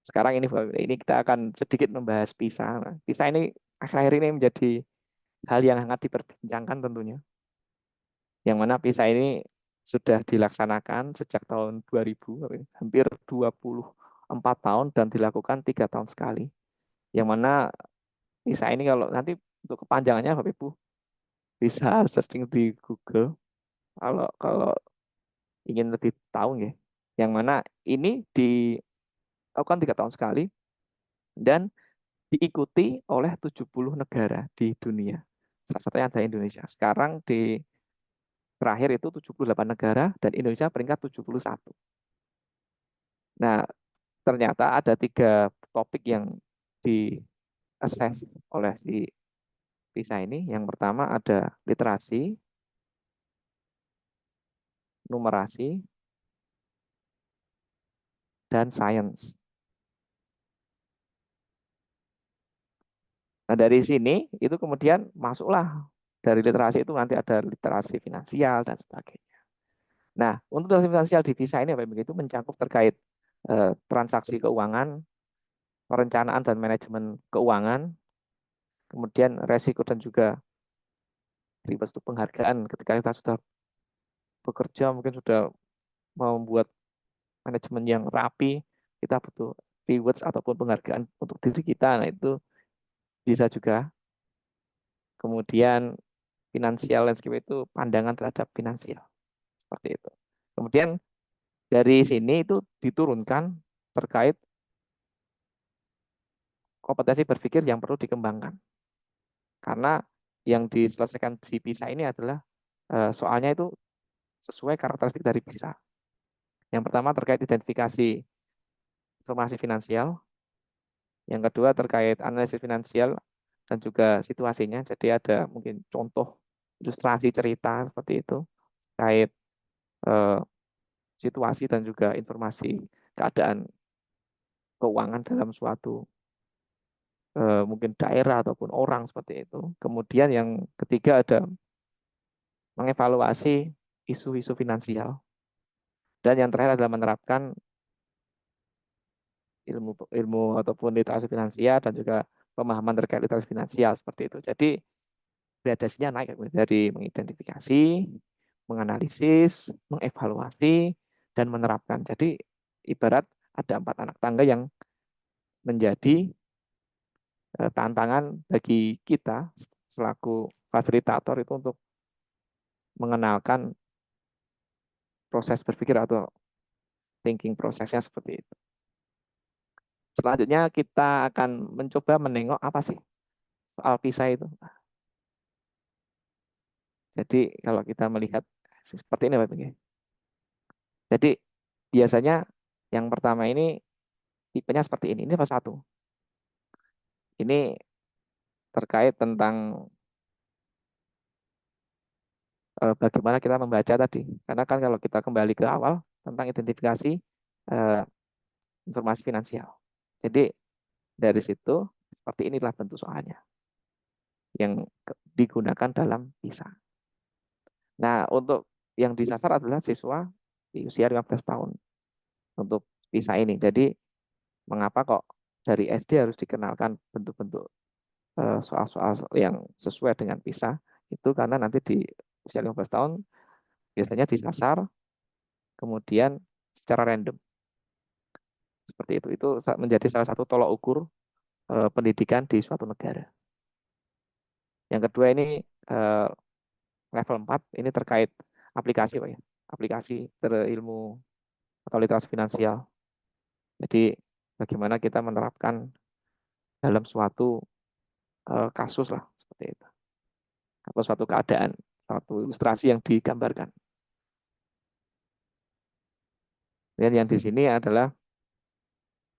sekarang ini kita akan sedikit membahas PISA. Nah, PISA ini akhir-akhir ini menjadi hal yang hangat diperbincangkan tentunya. Yang mana PISA ini sudah dilaksanakan sejak tahun 2000, hampir 24 tahun dan dilakukan 3 tahun sekali. Yang mana PISA ini kalau nanti untuk kepanjangannya Bapak Ibu bisa searching di Google kalau ingin lebih tahu ya. Yang mana ini dilakukan 3 tahun sekali dan diikuti oleh 70 negara di dunia. Salah satunya ada Indonesia. Sekarang di terakhir itu 78 negara dan Indonesia peringkat 71. Nah, ternyata ada 3 topik yang di-assess oleh si PISA ini. Yang pertama ada literasi, numerasi, dan sains. Nah, dari sini itu kemudian masuklah dari literasi itu nanti ada literasi finansial dan sebagainya. Nah, untuk literasi finansial di PISA ini begitu mencakup terkait transaksi keuangan, perencanaan dan manajemen keuangan, kemudian resiko dan juga ribet untuk penghargaan ketika kita sudah bekerja, mungkin sudah mau membuat manajemen yang rapi, kita butuh rewards ataupun penghargaan untuk diri kita. Nah, itu bisa juga. Kemudian finansial landscape itu pandangan terhadap finansial. Seperti itu. Kemudian dari sini itu diturunkan terkait kompetensi berpikir yang perlu dikembangkan. Karena yang diselesaikan di PISA ini adalah soalnya itu sesuai karakteristik dari PISA. Yang pertama terkait identifikasi informasi finansial. Yang kedua terkait analisis finansial dan juga situasinya. Jadi ada mungkin contoh ilustrasi cerita seperti itu terkait situasi dan juga informasi keadaan keuangan dalam suatu mungkin daerah ataupun orang seperti itu. Kemudian yang ketiga ada mengevaluasi isu-isu finansial. Dan yang terakhir adalah menerapkan ilmu ataupun literasi finansial dan juga pemahaman terkait literasi finansial seperti itu. Jadi gradasinya naik dari mengidentifikasi, menganalisis, mengevaluasi, dan menerapkan. Jadi ibarat ada 4 anak tangga yang menjadi tantangan bagi kita selaku fasilitator itu untuk mengenalkan proses berpikir atau thinking prosesnya seperti itu. Selanjutnya kita akan mencoba menengok apa sih soal PISA itu. Jadi kalau kita melihat seperti ini Bapak Ibu. Jadi biasanya yang pertama ini tipenya seperti ini. Ini apa satu? Ini terkait tentang bagaimana kita membaca tadi. Karena kan kalau kita kembali ke awal tentang identifikasi informasi finansial. Jadi dari situ seperti inilah bentuk soalnya yang digunakan dalam PISA. Nah, untuk yang disasar adalah siswa di usia 15 tahun untuk PISA ini. Jadi mengapa kok dari SD harus dikenalkan bentuk-bentuk soal-soal yang sesuai dengan PISA? Itu karena nanti di usia 15 tahun biasanya disasar kemudian secara random. Seperti itu. Itu menjadi salah satu tolok ukur pendidikan di suatu negara. Yang kedua ini level 4 ini terkait aplikasi Pak ya. Aplikasi ilmu atau literasi finansial. Jadi bagaimana kita menerapkan dalam suatu kasus lah seperti itu. Atau suatu keadaan, suatu ilustrasi yang digambarkan. Dan yang di sini adalah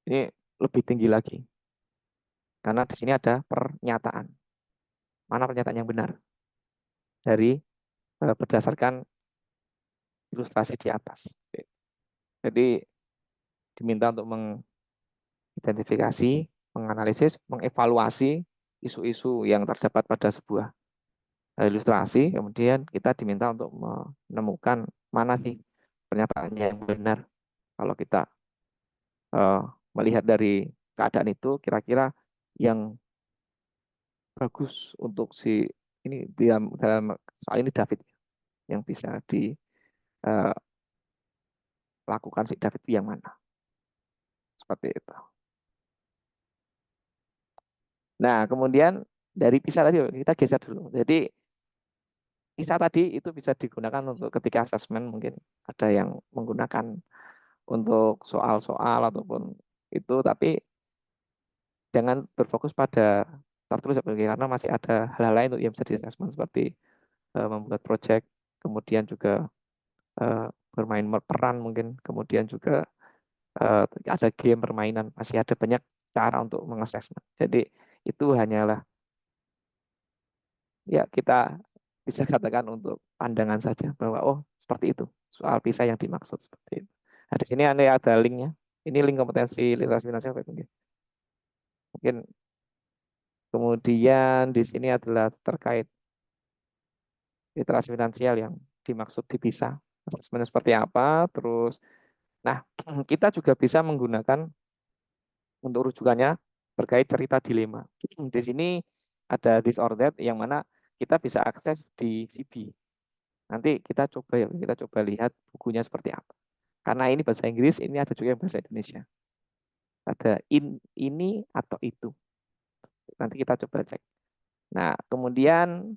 ini lebih tinggi lagi. Karena di sini ada pernyataan. Mana pernyataan yang benar? Dari berdasarkan ilustrasi di atas. Jadi diminta untuk mengidentifikasi, menganalisis, mengevaluasi isu-isu yang terdapat pada sebuah ilustrasi. Kemudian kita diminta untuk menemukan mana sih pernyataannya yang benar. Kalau kita melihat dari keadaan itu, kira-kira yang bagus untuk si ini dalam soal ini David yang bisa dilakukan si David yang mana seperti itu. Nah kemudian dari PISA tadi kita geser dulu. Jadi PISA tadi itu bisa digunakan untuk ketika asesmen, mungkin ada yang menggunakan untuk soal-soal ataupun itu, tapi jangan berfokus pada tertulis karena masih ada hal-hal lain yang bisa di-assessment seperti membuat project, kemudian juga bermain peran mungkin, kemudian juga ada game permainan, masih ada banyak cara untuk mengassessment. Jadi itu hanyalah ya kita bisa katakan untuk pandangan saja bahwa oh seperti itu soal PISA yang dimaksud seperti itu. Nah di sini ada linknya. Ini link kompetensi literasi finansial mungkin. Kemudian di sini adalah terkait literasi finansial yang dimaksud di PISA. Sebenarnya seperti apa? Terus, nah kita juga bisa menggunakan untuk rujukannya terkait cerita dilema. Di sini ada this or that yang mana kita bisa akses di VB. Nanti kita coba lihat bukunya seperti apa. Karena ini bahasa Inggris, ini ada juga yang bahasa Indonesia. Ada ini atau itu. Nanti kita coba cek. Nah, kemudian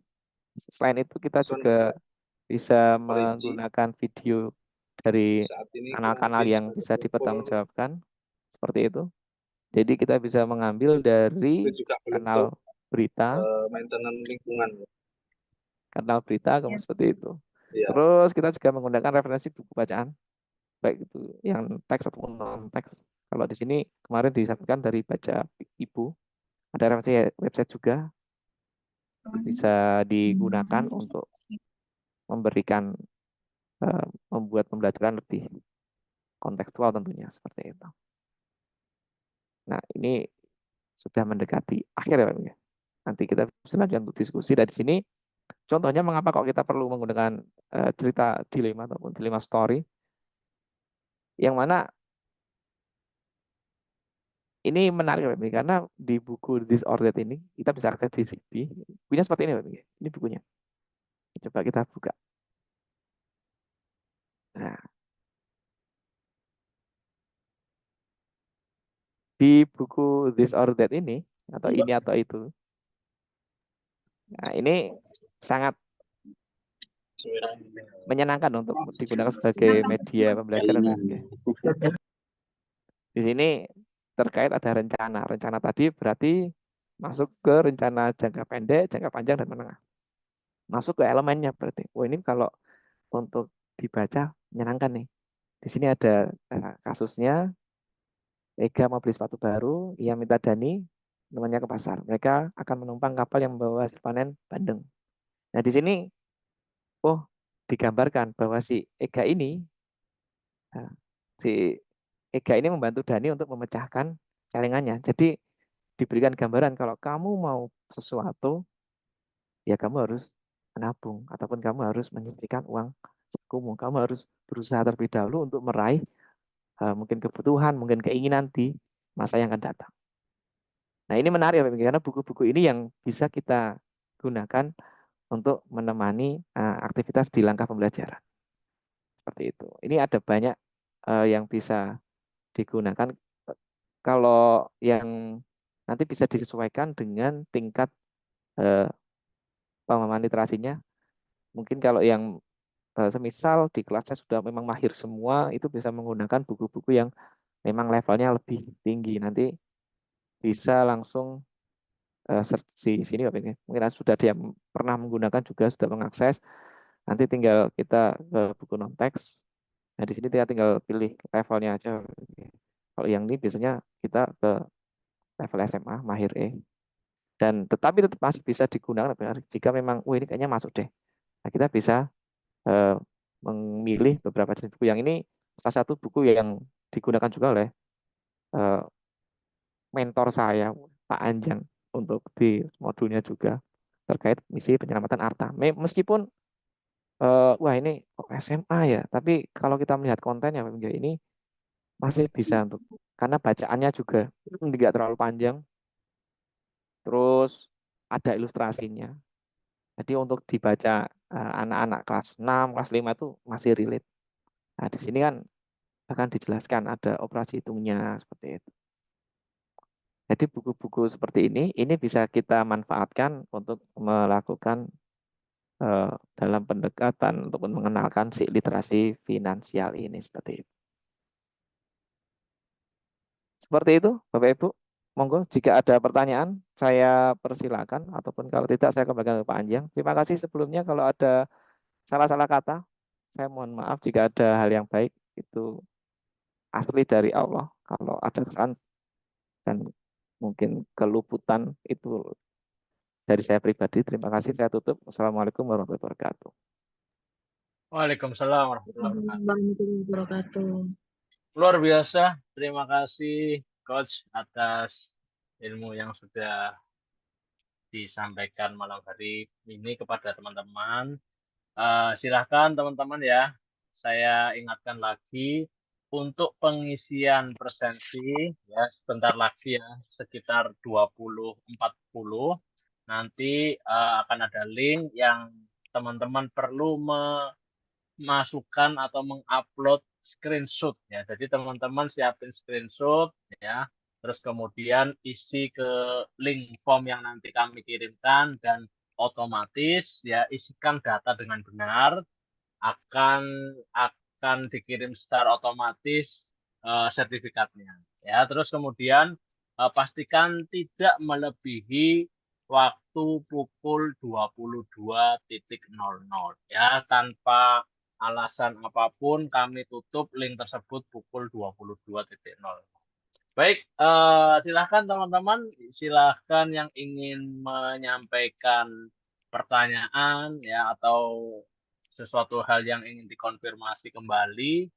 selain itu kita juga bisa menggunakan video dari kanal-kanal yang bisa dipertanggungjawabkan seperti itu. Jadi kita bisa mengambil dari kanal berita, seperti itu. Terus kita juga menggunakan referensi buku bacaan, baik itu yang teks ataupun non teks. Kalau di sini kemarin disebutkan dari baca ibu, ada referensi website juga bisa digunakan untuk memberikan membuat pembelajaran lebih kontekstual tentunya seperti itu. Nah, ini sudah mendekati akhir ya Pak ya. Nanti kita selanjutnya untuk diskusi dari sini. Contohnya mengapa kok kita perlu menggunakan cerita dilema ataupun dilema story, yang mana ini menarik Pak, karena di buku Disordered ini kita bisa akses di CD. Bukunya seperti ini Pak. Ini bukunya. Coba kita buka. Nah, di buku Disordered ini atau itu, nah ini sangat menyenangkan untuk digunakan sebagai media pembelajaran. Di sini terkait ada rencana. Rencana tadi berarti masuk ke rencana jangka pendek, jangka panjang, dan menengah. Masuk ke elemennya berarti. Oh ini kalau untuk dibaca menyenangkan nih. Di sini ada kasusnya, Ega mau beli sepatu baru, ia minta Dani temannya ke pasar. Mereka akan menumpang kapal yang membawa hasil panen bandeng. Nah di sini, oh digambarkan bahwa si Ega ini, si Ega ini membantu Dani untuk memecahkan celengannya. Jadi diberikan gambaran kalau kamu mau sesuatu, ya kamu harus menabung ataupun kamu harus menyisihkan uang sakumu. Kamu harus berusaha terlebih dahulu untuk meraih mungkin kebutuhan, mungkin keinginan di masa yang akan datang. Nah ini menarik karena buku-buku ini yang bisa kita gunakan untuk menemani aktivitas di langkah pembelajaran. Seperti itu. Ini ada banyak yang bisa digunakan. Kalau yang nanti bisa disesuaikan dengan tingkat pemahaman literasinya. Mungkin kalau yang semisal di kelasnya sudah memang mahir semua, itu bisa menggunakan buku-buku yang memang levelnya lebih tinggi. Nanti bisa langsung search di sini Bapak ini. Mungkin sudah dia pernah menggunakan juga sudah mengakses. Nanti tinggal kita ke buku non teks. Nah di sini kita tinggal pilih levelnya aja. Kalau yang ini biasanya kita ke level SMA mahir E. Dan tetapi tetap masih bisa digunakan jika memang, ini kayaknya masuk deh. Nah kita bisa memilih beberapa jenis buku. Yang ini salah satu buku yang digunakan juga oleh mentor saya, Pak Anjang, untuk di modulnya juga terkait misi penyelamatan Arta. Meskipun wah ini kok SMA ya, tapi kalau kita melihat kontennya ini masih bisa untuk, karena bacaannya juga tidak terlalu panjang, terus ada ilustrasinya. Jadi untuk dibaca anak-anak kelas 6, kelas 5 itu masih relate. Nah, di sini kan akan dijelaskan ada operasi hitungnya seperti itu. Jadi buku-buku seperti ini bisa kita manfaatkan untuk melakukan dalam pendekatan untuk mengenalkan si literasi finansial ini seperti itu. Seperti itu, Bapak Ibu. Monggo jika ada pertanyaan saya persilakan, ataupun kalau tidak saya kembalikan ke Pak Anjang. Terima kasih sebelumnya kalau ada salah-salah kata. Saya mohon maaf jika ada hal yang baik itu asli dari Allah. Kalau ada kesalahan dan mungkin keluputan itu dari saya pribadi. Terima kasih, saya tutup. Wassalamualaikum warahmatullahi wabarakatuh. Waalaikumsalam warahmatullahi wabarakatuh. Warahmatullahi wabarakatuh. Luar biasa. Terima kasih Coach atas ilmu yang sudah disampaikan malam hari ini kepada teman-teman. Silahkan teman-teman ya, saya ingatkan lagi untuk pengisian presensi ya sebentar lagi ya, sekitar 20.40 nanti akan ada link yang teman-teman perlu memasukkan atau mengupload screenshot ya. Jadi teman-teman siapin screenshot ya, terus kemudian isi ke link form yang nanti kami kirimkan, dan otomatis ya isikan data dengan benar, akan dikirim secara otomatis sertifikatnya ya. Terus kemudian pastikan tidak melebihi waktu pukul 22.00 ya. Tanpa alasan apapun kami tutup link tersebut pukul 22.00. Baik, silahkan teman-teman, silahkan yang ingin menyampaikan pertanyaan ya atau sesuatu hal yang ingin dikonfirmasi kembali,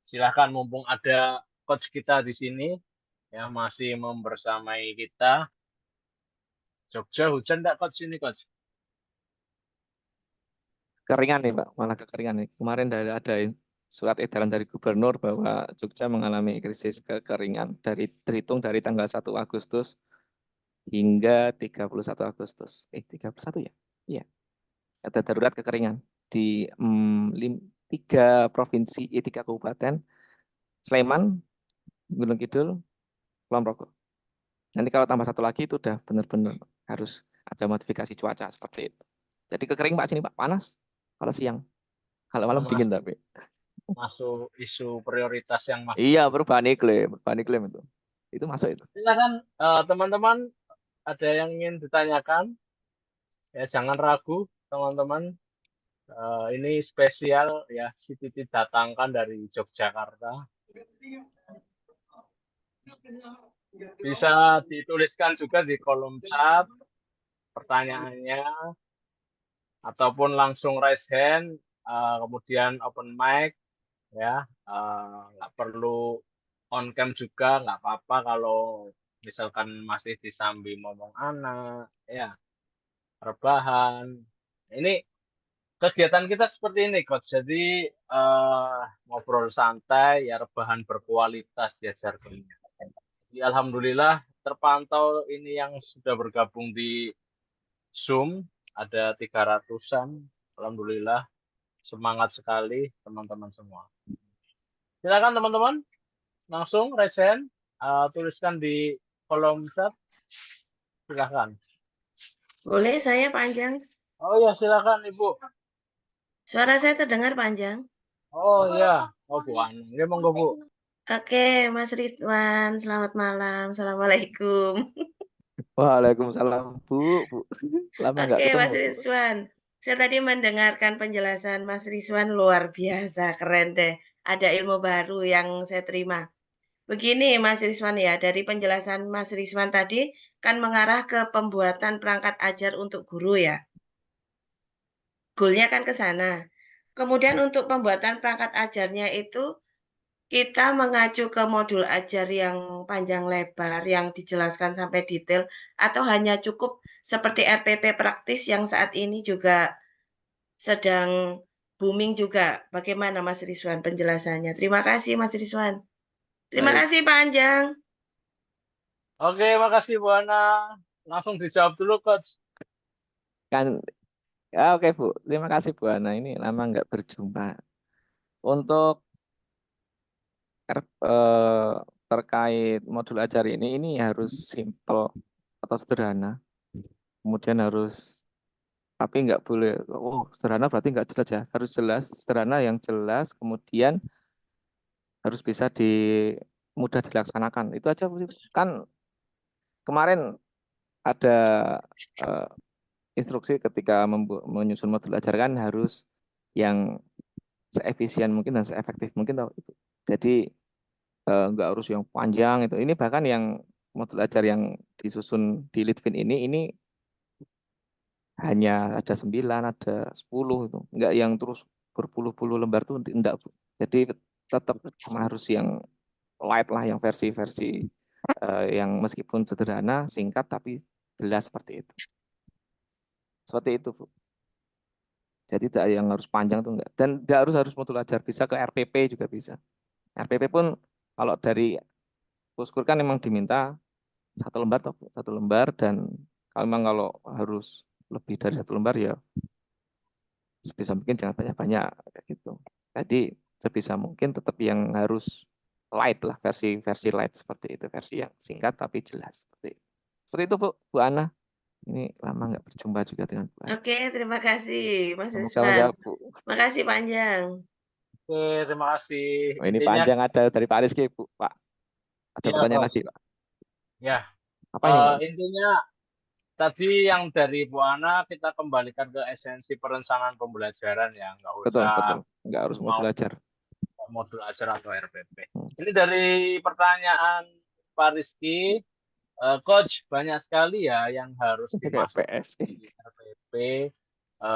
silahkan mumpung ada coach kita di sini ya masih membersamai kita. Jogja hujan enggak coach ini coach? Keringan nih Pak, malah kekeringan nih. Kemarin ada surat edaran dari gubernur bahwa Jogja mengalami krisis kekeringan terhitung dari tanggal 1 Agustus hingga 31 Agustus. 31 ya? Iya. Ada darurat kekeringan di 3 provinsi, 3 kabupaten, Sleman, Gunung Kidul, Kulon Progo. Nanti kalau tambah satu lagi itu udah benar-benar harus ada modifikasi cuaca seperti itu. Jadi kekering Pak sini Pak, panas kalau siang. Kalau malam dingin tapi. Masuk isu prioritas yang masuk. Iya, perubahan iklim itu. Itu masuk itu. Silakan teman-teman ada yang ingin ditanyakan. Ya jangan ragu teman-teman. Ini spesial ya si Titi datangkan dari Yogyakarta. Bisa dituliskan juga di kolom chat pertanyaannya ataupun langsung raise hand kemudian open mic ya nggak perlu on cam juga nggak apa-apa kalau misalkan masih disambi ngomong anak ya rebahan ini kegiatan kita seperti ini coach jadi ngobrol santai ya rebahan berkualitas diajar dunia. Ya, alhamdulillah terpantau ini yang sudah bergabung di Zoom ada 300-an. Alhamdulillah semangat sekali teman-teman semua. Silakan teman-teman langsung raise hand, tuliskan di kolom chat. Silakan. Boleh saya panjang? Oh ya silakan Ibu. Suara saya terdengar panjang? Oh ya, oh Bu An. Ya monggo Bu. Oke, Mas Ridwan, selamat malam. Assalamualaikum. Waalaikumsalam, Bu. Lama nggak Oke, ketemu, Mas Bu. Ridwan. Saya tadi mendengarkan penjelasan Mas Ridwan luar biasa, keren deh. Ada ilmu baru yang saya terima. Begini Mas Ridwan ya, dari penjelasan Mas Ridwan tadi kan mengarah ke pembuatan perangkat ajar untuk guru ya. Goalnya kan ke sana. Kemudian untuk pembuatan perangkat ajarnya itu kita mengacu ke modul ajar yang panjang lebar, yang dijelaskan sampai detail, atau hanya cukup seperti RPP praktis yang saat ini juga sedang booming juga. Bagaimana Mas Rizwan penjelasannya? Terima kasih Mas Rizwan. Terima Baik. kasih Pak Anjang. Oke, makasih Bu Ana. Langsung dijawab dulu coach. Kan ya, oke Bu. Terima kasih Bu Ana. Ini lama nggak berjumpa. Untuk terkait modul ajar ini harus simple atau sederhana. Kemudian harus tapi nggak boleh sederhana berarti nggak jelas ya, harus jelas, sederhana yang jelas, kemudian harus bisa mudah dilaksanakan. Itu aja Bu. Kan kemarin ada instruksi ketika menyusun modul ajar kan harus yang seefisien mungkin dan seefektif mungkin tahu Ibu. Jadi nggak harus yang panjang itu. Ini bahkan yang modul ajar yang disusun di Litvin ini hanya ada 9, ada 10 itu. Enggak yang terus berpuluh-puluh lembar tuh enggak, Bu. Jadi tetap harus yang light lah, yang versi-versi yang meskipun sederhana, singkat tapi jelas seperti itu. Seperti itu, Bu. Jadi tidak yang harus panjang tuh enggak. Dan tidak harus modul ajar, bisa ke RPP juga bisa. RPP pun kalau dari Puskur kan memang diminta 1 lembar atau 1 lembar dan kalau harus lebih dari 1 lembar ya sebisa mungkin jangan banyak-banyak kayak gitu. Jadi sebisa mungkin tetap yang harus light lah, versi light seperti itu, versi yang singkat tapi jelas seperti itu Bu Ana. Ini lama nggak berjumpa juga dengan Bu Ana. Oke, terima kasih Mas Semoga Rizwan. menjawab Bu. Makasih Pak Anjang. Oke, terima kasih. Oh, ini Intinya panjang ada dari Pak Rizky Bu, Pak. Ada ya, pertanyaan coach. lagi Pak. Ya. Apa ini Pak? Intinya tadi yang dari Bu Ana kita kembalikan ke esensi perencanaan pembelajaran ya, nggak Betul, usah nggak harus mau modul ajar. modul ajar atau RPP. Ini dari pertanyaan Pak Rizky, Coach banyak sekali ya yang harus Kayak dimasuk PS. di RPP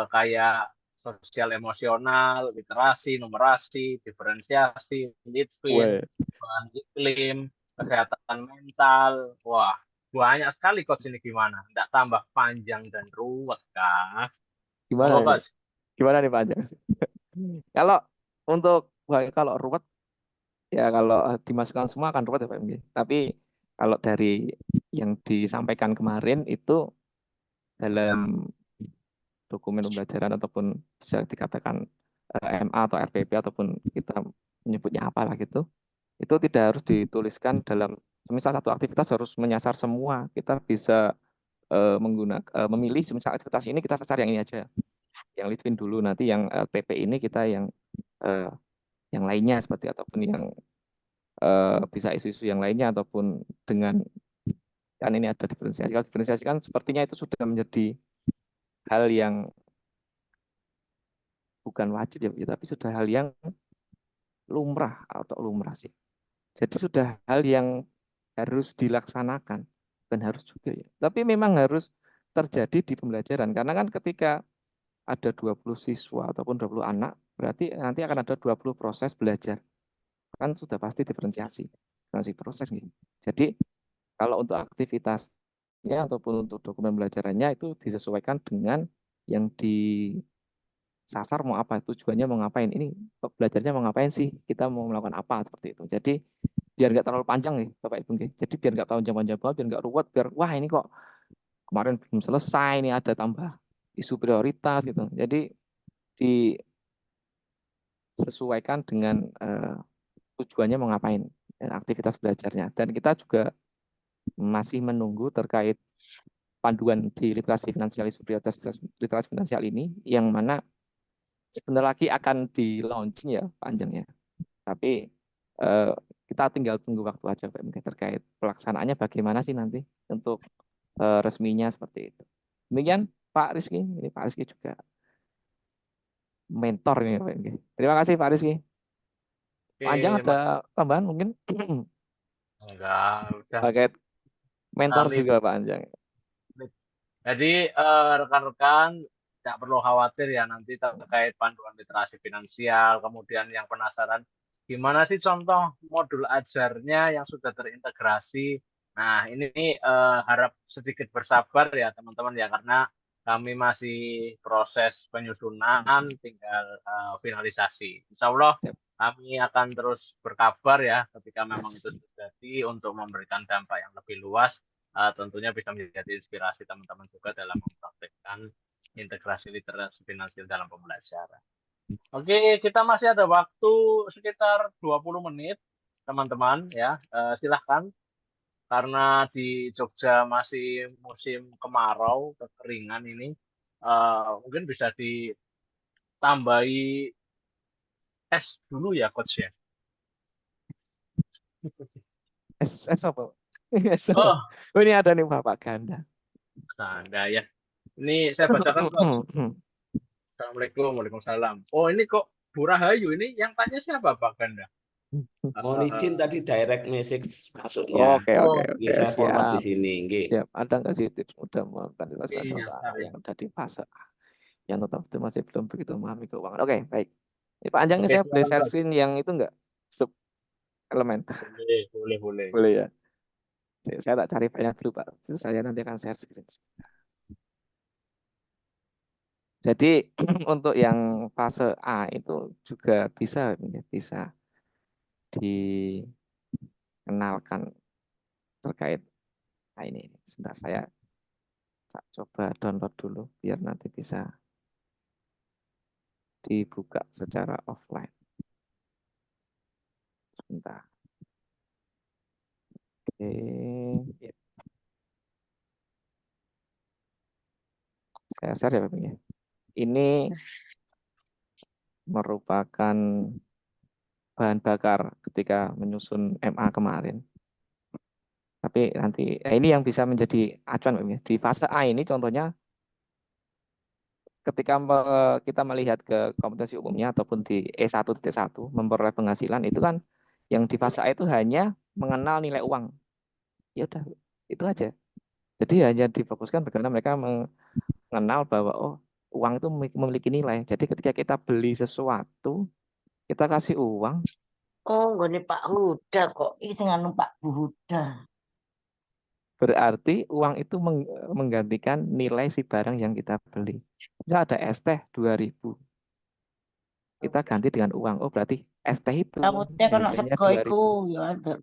kayak sosial emosional, literasi, numerasi, diferensiasi, litvin, Weh, perubahan iklim, kesehatan mental. Wah, banyak sekali coach ini gimana? Tidak tambah panjang dan ruwet kah? gimana Monggo nih? coach. Gimana nih Pak Anjang? Kalau untuk kalau ruwet ya kalau dimasukkan semua akan ruwet ya Pak MG. Tapi kalau dari yang disampaikan kemarin itu dalam dokumen pembelajaran ataupun bisa dikatakan MA atau RPP ataupun kita menyebutnya apalah gitu, itu tidak harus dituliskan dalam misal satu aktivitas harus menyasar semua. Kita bisa menggunakan memilih misal aktivitas ini kita sasar yang ini aja, yang Litvin dulu, nanti yang TP ini kita eh, yang lainnya seperti ataupun yang bisa isu-isu yang lainnya ataupun dengan kan ini ada diferensiasi. Kalau diferensiasi kan sepertinya itu sudah menjadi hal yang bukan wajib ya, tapi sudah hal yang lumrah atau lumrah sih. Jadi sudah hal yang harus dilaksanakan, bukan harus juga ya. Tapi memang harus terjadi di pembelajaran karena kan ketika ada 20 siswa ataupun 20 anak, berarti nanti akan ada 20 proses belajar. Kan sudah pasti diferensiasi proses nih. Jadi kalau untuk aktivitasnya ataupun untuk dokumen belajarannya itu disesuaikan dengan yang disasar mau apa, tujuannya mau ngapain. Ini belajarnya mau ngapain sih? Kita mau melakukan apa seperti itu. Jadi biar nggak terlalu panjang nih Bapak Ibu. Jadi biar nggak panjang-panjang banget, biar nggak ruwet, biar wah ini kok kemarin belum selesai, ini ada tambah isu prioritas gitu. Jadi disesuaikan dengan tujuannya mau ngapain aktivitas belajarnya. Dan kita juga masih menunggu terkait panduan di literasi finansial, isu prioritas literasi finansial ini, yang mana sebentar lagi akan di launching ya panjangnya. Tapi eh, kita tinggal tunggu waktu aja Pak MK, terkait pelaksanaannya bagaimana sih nanti untuk resminya seperti itu. Demikian Pak Rizky, ini Pak Rizky juga mentor ini Pak MK. Terima kasih Pak Rizky. Panjang Oke, ada tambahan mungkin enggak, udah paket mentor kami. juga Pak Anjang. Jadi rekan-rekan tidak perlu khawatir ya nanti terkait panduan literasi finansial, kemudian yang penasaran gimana sih contoh modul ajarnya yang sudah terintegrasi. Nah, ini harap sedikit bersabar ya teman-teman ya karena kami masih proses penyusunan, tinggal finalisasi. Insya Allah kami akan terus berkabar ya ketika memang itu sudah jadi untuk memberikan dampak yang lebih luas, tentunya bisa menjadi inspirasi teman-teman juga dalam mempraktekkan integrasi literasi finansial dalam pembelajaran. Oke, kita masih ada waktu sekitar 20 menit, teman-teman ya. Silahkan, karena di Jogja masih musim kemarau, kekeringan ini, mungkin bisa ditambahi es dulu ya, Coach ya. Es apa? Es apa? Oh, Oh, ini ada nih Bapak Ganda. nah ya. Ini saya bacakan, Coach. Assalamualaikum, waalaikumsalam. Oh, ini kok Bu Rahayu ini yang tanya siapa, Pak Ganda? Mohon izin tadi direct message masuknya. Oke, Oh, oke, Ini oke, saya forward di siap, sini. Nggih. siap. Ada nggak sih tips mudah melakukan iya, sorry. yang tadi fase A, yang tetap itu masih belum begitu memahami keuangan? Oke, baik. Ini Pak Anjang, ini Oke, saya boleh silakan, share Coach. screen yang itu nggak? Sub elemen. Boleh. Boleh ya. Saya tak cari banyak dulu Pak. Terus saya nanti akan share screen. Jadi untuk yang fase A itu juga bisa dikenalkan terkait. Nah ini, sebentar saya coba download dulu biar nanti bisa dibuka secara offline. Sebentar. Oke. Ya. Saya share ya Pak ya. Ini merupakan bahan bakar ketika menyusun MA kemarin. Tapi nanti ini yang bisa menjadi acuan Pak ya. Di fase A ini contohnya ketika kita melihat ke kompetensi umumnya ataupun di E1.1 memperoleh penghasilan itu kan yang di fase A itu hanya mengenal nilai uang. Ya udah, itu aja. Jadi hanya difokuskan bagaimana mereka mengenal bahwa oh uang itu memiliki nilai. Jadi ketika kita beli sesuatu, kita kasih uang, Oh, nggone Pak Huda kok. Iki sing anu Pak Huda. berarti uang itu menggantikan nilai si barang yang kita beli. Misal ada es teh 2.000, kita ganti dengan uang. Oh berarti es teh itu Takutnya kono harganya sego 2.000 iku ya ada.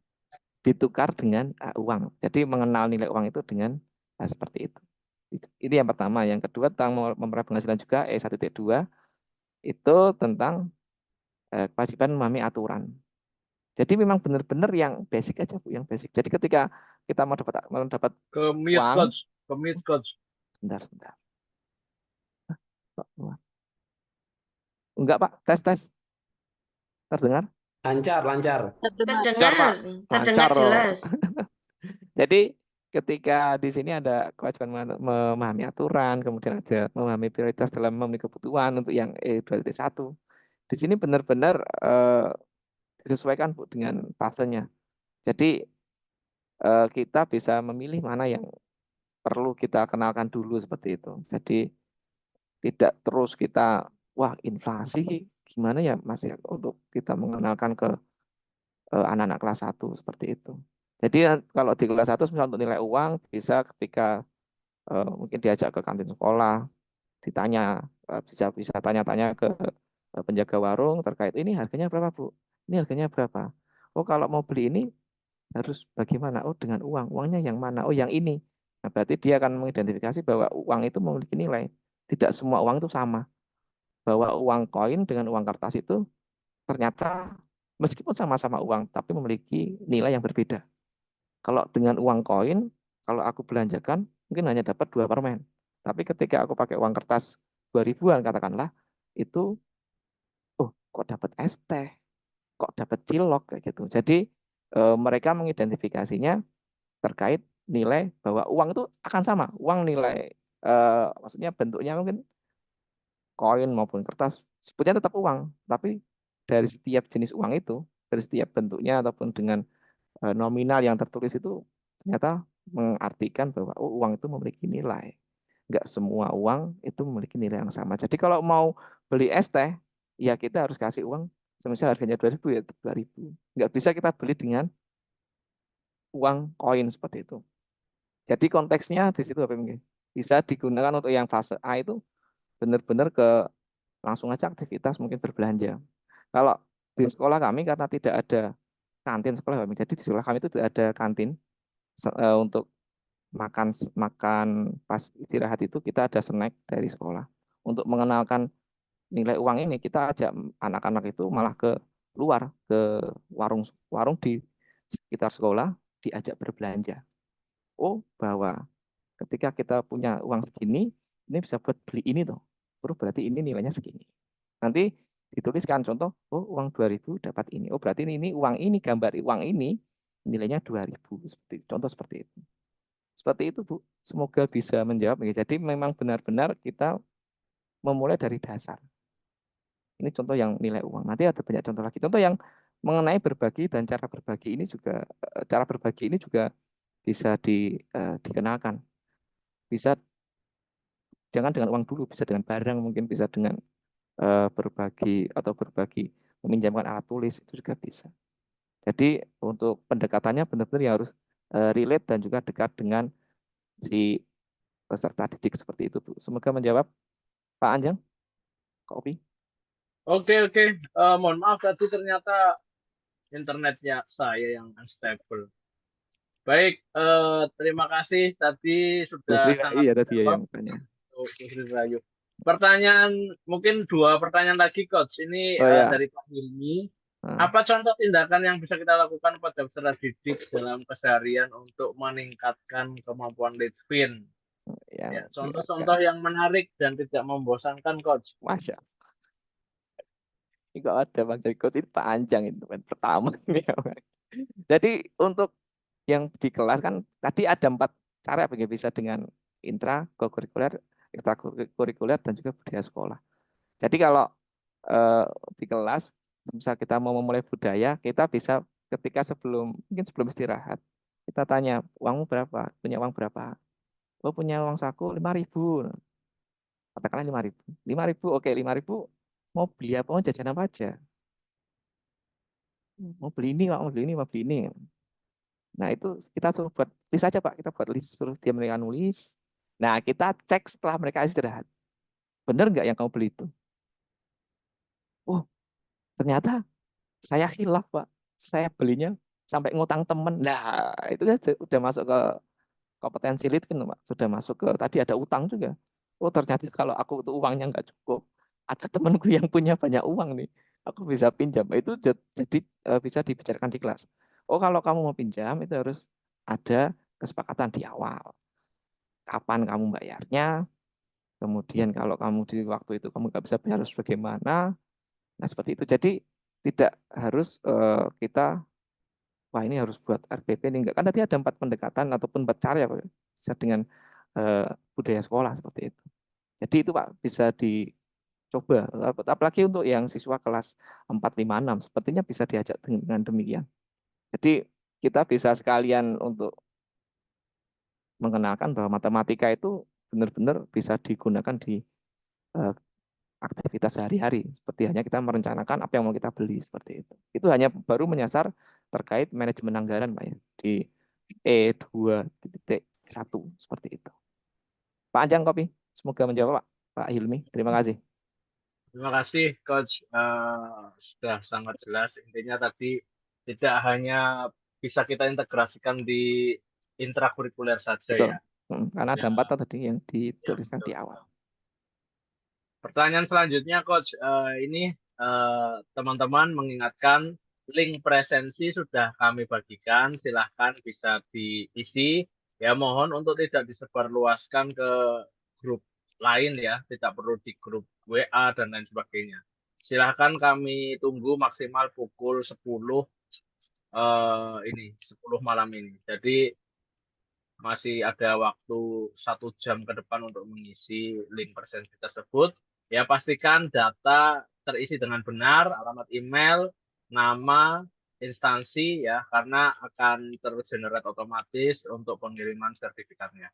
ditukar dengan uang. Jadi mengenal nilai uang itu dengan seperti itu. Ini yang pertama. Yang kedua tentang memperoleh penghasilan juga E1.2 itu tentang kewajiban memahami aturan. Jadi memang benar-benar yang basic aja Bu, yang basic. Jadi ketika kita mau dapat Ke mute uang, coach, ke mute coach. sebentar. Enggak Pak, tes. Terdengar? Lancar, lancar. Lancar Pak, Terdengar lancar. jelas. Jadi ketika di sini ada kewajiban memahami aturan, kemudian ada memahami prioritas dalam memenuhi kebutuhan untuk yang E2.1. Di sini benar-benar disesuaikan Bu dengan fasenya. Jadi kita bisa memilih mana yang perlu kita kenalkan dulu seperti itu. Jadi tidak terus kita, wah inflasi gimana ya Mas ya, untuk kita mengenalkan ke anak-anak kelas 1 seperti itu. Jadi kalau di kelas 1 misalnya untuk nilai uang bisa ketika mungkin diajak ke kantin sekolah, ditanya, bisa tanya-tanya ke penjaga warung terkait ini harganya berapa Bu? Ini harganya berapa? Oh kalau mau beli ini harus bagaimana? Oh dengan uang. Uangnya yang mana? Oh yang ini. Nah, berarti dia akan mengidentifikasi bahwa uang itu memiliki nilai. Tidak semua uang itu sama. Bahwa uang koin dengan uang kertas itu ternyata meskipun sama-sama uang, tapi memiliki nilai yang berbeda. Kalau dengan uang koin, kalau aku belanjakan, mungkin hanya dapat 2 permen. Tapi ketika aku pakai uang kertas 2.000-an katakanlah, itu, oh kok dapat es teh, kok dapat cilok, kayak gitu. Jadi mereka mengidentifikasinya terkait nilai bahwa uang itu akan sama. Uang nilai, maksudnya bentuknya mungkin koin maupun kertas, sebutnya tetap uang. Tapi dari setiap jenis uang itu, dari setiap bentuknya ataupun dengan nominal yang tertulis itu ternyata mengartikan bahwa uang itu memiliki nilai. Enggak semua uang itu memiliki nilai yang sama. Jadi kalau mau beli es teh, ya kita harus kasih uang. Semisal harganya 2.000 ya 2.000. Enggak bisa kita beli dengan uang koin seperti itu. Jadi konteksnya di situ HPMG. Bisa digunakan untuk yang fase A itu benar-benar ke langsung aja aktivitas mungkin berbelanja. Kalau di sekolah kami karena tidak ada kantin sekolah kami, jadi di sekolah kami itu tidak ada kantin untuk makan makan pas istirahat itu kita ada snack dari sekolah. Untuk mengenalkan nilai uang ini kita ajak anak-anak itu malah ke luar ke warung di sekitar sekolah diajak berbelanja. Oh, bahwa ketika kita punya uang segini, ini bisa buat beli ini tuh. Terus berarti ini nilainya segini. Nanti dituliskan contoh, oh uang 2.000 dapat ini. Oh berarti ini uang ini, gambar uang ini nilainya 2.000. Contoh seperti itu. Seperti itu Bu. Semoga bisa menjawab. Jadi memang benar-benar kita memulai dari dasar. Ini contoh yang nilai uang. Nanti ada banyak contoh lagi. Contoh yang mengenai berbagi dan cara berbagi ini juga bisa dikenalkan. Bisa jangan dengan uang dulu, bisa dengan barang, mungkin bisa dengan berbagi meminjamkan alat tulis itu juga bisa. Jadi untuk pendekatannya benar-benar yang harus relate dan juga dekat dengan si peserta didik seperti itu Bu. Semoga menjawab Pak Anjang, Kak Opi. Oke. Mohon maaf tadi ternyata internetnya saya yang unstable. Baik, terima kasih tadi sudah sangat Iya tadi ya menjawab yang tanya. untuk Sri Rahayu. Pertanyaan, mungkin 2 pertanyaan lagi Coach. Ini Oh ya. dari Pak Hilmi. Nah, Apa contoh tindakan yang bisa kita lakukan pada peserta didik dalam keseharian untuk meningkatkan kemampuan Litvin? yang Ya, contoh-contoh yang menarik dan tidak membosankan Coach. Masya. Ini kok ada Bang Jari Coach ini Pak Anjang itu kan pertama. Jadi untuk yang di kelas kan tadi ada 4 cara bagaimana bisa dengan intra, kokurikuler, ekstrakurikuler dan juga budaya sekolah. Jadi kalau di kelas misal kita mau memulai budaya, kita bisa ketika mungkin sebelum istirahat, kita tanya uangmu berapa, punya uang berapa? Oh punya uang saku 5.000. Katakanlah 5.000. 5.000, oke 5.000 mau beli apa, mau jajan apa aja. Mau beli ini, Pak, mau beli ini, mau beli ini. Nah, itu kita suruh buat list aja, Pak. Kita buat list, suruh dia mereka nulis. Nah, kita cek setelah mereka istirahat. Bener nggak yang kamu beli itu? Oh, ternyata saya khilaf, Pak. Saya belinya sampai ngutang temen. Nah, itu kan udah masuk ke kompetensi lead kan, Pak. Sudah masuk ke tadi ada utang juga. Oh, ternyata kalau aku itu uangnya nggak cukup, ada temanku yang punya banyak uang nih, aku bisa pinjam. Itu jadi bisa dibicarakan di kelas. Oh, kalau kamu mau pinjam itu harus ada kesepakatan di awal. Kapan kamu bayarnya? Kemudian kalau kamu di waktu itu kamu nggak bisa bayar harus bagaimana? Nah, seperti itu. Jadi tidak harus kita wah ini harus buat RPP nih enggak kan tadi ada 4 pendekatan ataupun 4 cara ya Pak. Bisa dengan eh, budaya sekolah seperti itu. Jadi itu Pak bisa dicoba apalagi untuk yang siswa kelas 4, 5, 6 sepertinya bisa diajak dengan demikian. Jadi kita bisa sekalian untuk mengenalkan bahwa matematika itu benar-benar bisa digunakan di eh, aktivitas sehari-hari. Seperti hanya kita merencanakan apa yang mau kita beli seperti itu. Itu hanya baru menyasar terkait manajemen anggaran, Pak ya, di E2.1 seperti itu. Pak Anjang Kopi, semoga menjawab Pak. Pak Hilmi, terima kasih. Terima kasih Coach. Sudah sangat jelas. Intinya tadi tidak hanya bisa kita integrasikan di intrakurikuler saja Betul. ya. Karena ada Ya, 4 tadi yang ya, dituliskan betul, di awal. betul. Pertanyaan selanjutnya, Coach. Ini teman-teman mengingatkan link presensi sudah kami bagikan. Silahkan bisa diisi. Ya, mohon untuk tidak disebarluaskan ke grup lain ya. Tidak perlu di grup WA dan lain sebagainya. Silahkan kami tunggu maksimal pukul 10 ini 10 malam ini. Jadi masih ada waktu 1 jam ke depan untuk mengisi link presensi tersebut. Ya, pastikan data terisi dengan benar, alamat email, nama, instansi, ya, karena akan tergenerate otomatis untuk pengiriman sertifikatnya.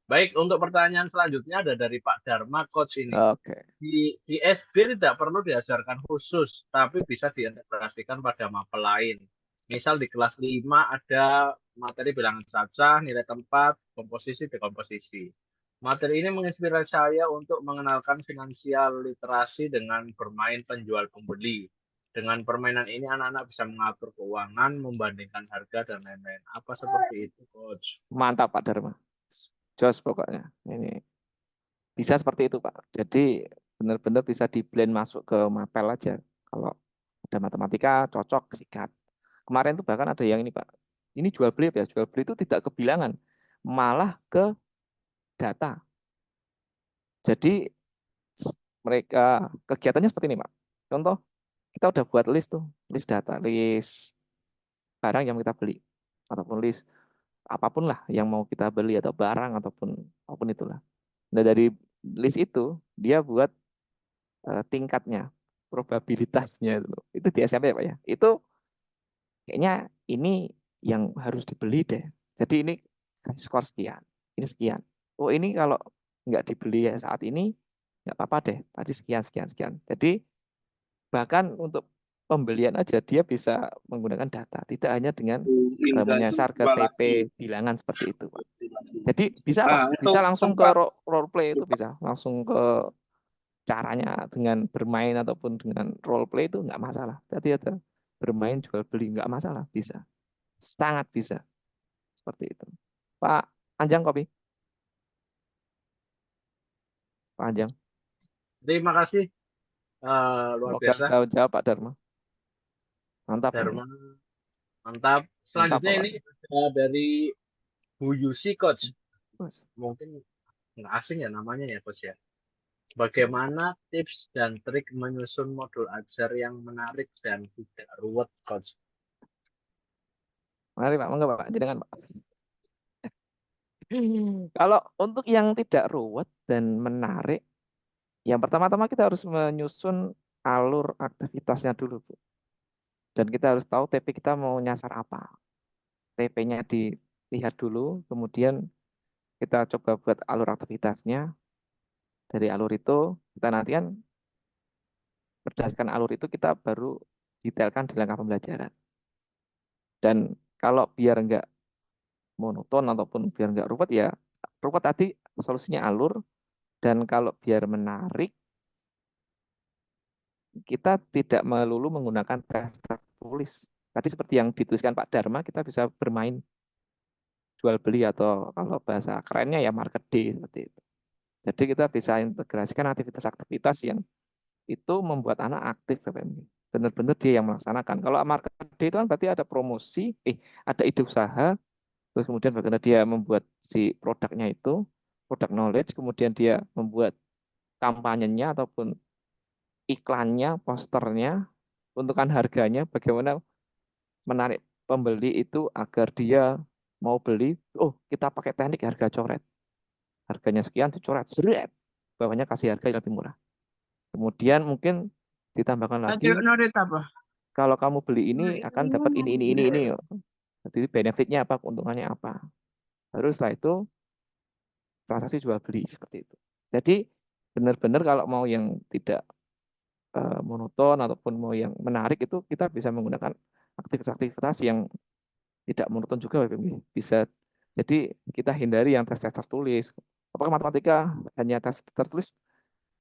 Baik, untuk pertanyaan selanjutnya ada dari Pak Dharma, Coach ini. Oke. Di SD tidak perlu diajarkan khusus, tapi bisa diintegrasikan pada mapel lain. Misal di kelas 5 ada materi bilangan cacah, nilai tempat, komposisi, dekomposisi. Materi ini menginspirasi saya untuk mengenalkan finansial literasi dengan bermain penjual pembeli. Dengan permainan ini anak-anak bisa mengatur keuangan, membandingkan harga, dan lain-lain. Apa seperti itu, Coach? Mantap Pak Dharma. Jos pokoknya. Ini bisa seperti itu Pak. Jadi benar-benar bisa di-blend masuk ke mapel aja. Kalau ada matematika cocok sikat. Kemarin tuh bahkan ada yang ini Pak. Ini jual beli ya, jual beli itu tidak ke bilangan, malah ke data. Jadi mereka kegiatannya seperti ini Pak. Contoh kita udah buat list tuh, list data, list barang yang kita beli ataupun list apapun lah yang mau kita beli atau barang ataupun apapun itulah. Nah dari list itu dia buat tingkatnya, probabilitasnya itu di SMP ya Pak ya. Itu kayaknya ini yang harus dibeli deh. Jadi ini skor sekian, ini sekian. Oh ini kalau nggak dibeli ya saat ini nggak apa-apa deh, pasti sekian sekian sekian. Jadi bahkan untuk pembelian aja dia bisa menggunakan data, tidak hanya dengan menyasar ke TP bilangan seperti itu, Pak. Jadi bisa Pak, bisa langsung ke role play itu bisa langsung ke caranya dengan bermain ataupun dengan role play itu nggak masalah. Tadi ada bermain jual beli nggak masalah, bisa, sangat bisa seperti itu. Pak Anjang Kopi, Pak Anjang. Terima kasih. Luar Semoga biasa. bisa jawab Pak Dharma. Mantap ini. Dharma, mantap. Selanjutnya Mantap, ini dari Bu Yusi, Coach. Mungkin nggak asing ya namanya ya, Coach ya. Bagaimana tips dan trik menyusun modul ajar yang menarik dan tidak ruwet, Coach? Mari Pak, monggo Pak, jangan Pak. Kalau untuk yang tidak ruwet dan menarik, yang pertama-tama kita harus menyusun alur aktivitasnya dulu, Bu. Dan kita harus tahu TP kita mau nyasar apa. TP-nya dilihat dulu, kemudian kita coba buat alur aktivitasnya. dari alur itu kita nanti kan berdasarkan alur itu kita baru detailkan di langkah pembelajaran. Dan kalau biar nggak monoton ataupun biar nggak ruwet ya ruwet tadi solusinya alur. Dan kalau biar menarik kita tidak melulu menggunakan tes tertulis. Tadi seperti yang dituliskan Pak Dharma kita bisa bermain jual beli atau kalau bahasa kerennya ya market day seperti itu. Jadi kita bisa integrasikan aktivitas-aktivitas yang itu membuat anak aktif PPMG. Benar-benar dia yang melaksanakan. Kalau market day itu kan berarti ada promosi, ada ide usaha, terus kemudian bagaimana dia membuat si produknya itu, produk knowledge, kemudian dia membuat kampanyenya ataupun iklannya, posternya, untukkan harganya, bagaimana menarik pembeli itu agar dia mau beli, oh kita pakai teknik harga coret. Harganya sekian dicoret, seret. Bawahnya kasih harga yang lebih murah. Kemudian mungkin ditambahkan lagi, kalau kamu beli ini akan dapat ini. Jadi benefitnya apa, keuntungannya apa. Baru setelah itu transaksi jual beli seperti itu. Jadi benar-benar kalau mau yang tidak monoton ataupun mau yang menarik itu kita bisa menggunakan aktivitas-aktivitas yang tidak monoton juga bisa. Jadi kita hindari yang tes-tes tertulis. Apakah matematika hanya tes tertulis?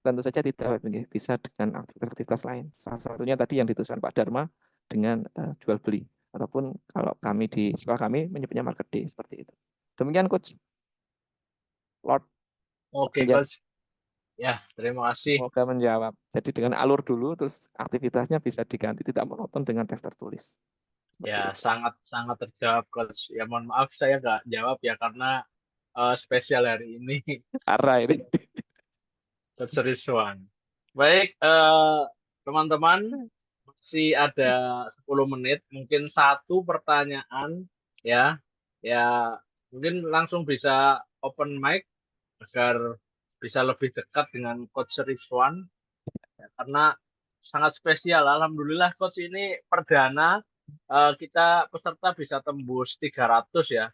Tentu saja tidak, bisa dengan aktivitas-aktivitas lain. Salah satunya tadi yang dituliskan Pak Dharma dengan jual beli ataupun kalau kami di sekolah kami menyebutnya market day seperti itu. Demikian Coach Lord. Oke, Coach. Ya, terima kasih. Semoga menjawab. Jadi dengan alur dulu, terus aktivitasnya bisa diganti tidak monoton dengan tes tertulis. Ya, sangat terjawab, Coach. Ya, mohon maaf saya nggak jawab ya karena spesial hari ini. Arah ini. Coach Rizwan. Baik, teman-teman, masih ada 10 menit. Mungkin satu pertanyaan, ya mungkin langsung bisa open mic agar bisa lebih dekat dengan Coach Rizwan. Ya, karena sangat spesial. Alhamdulillah Coach ini perdana kita peserta bisa tembus 300 ya.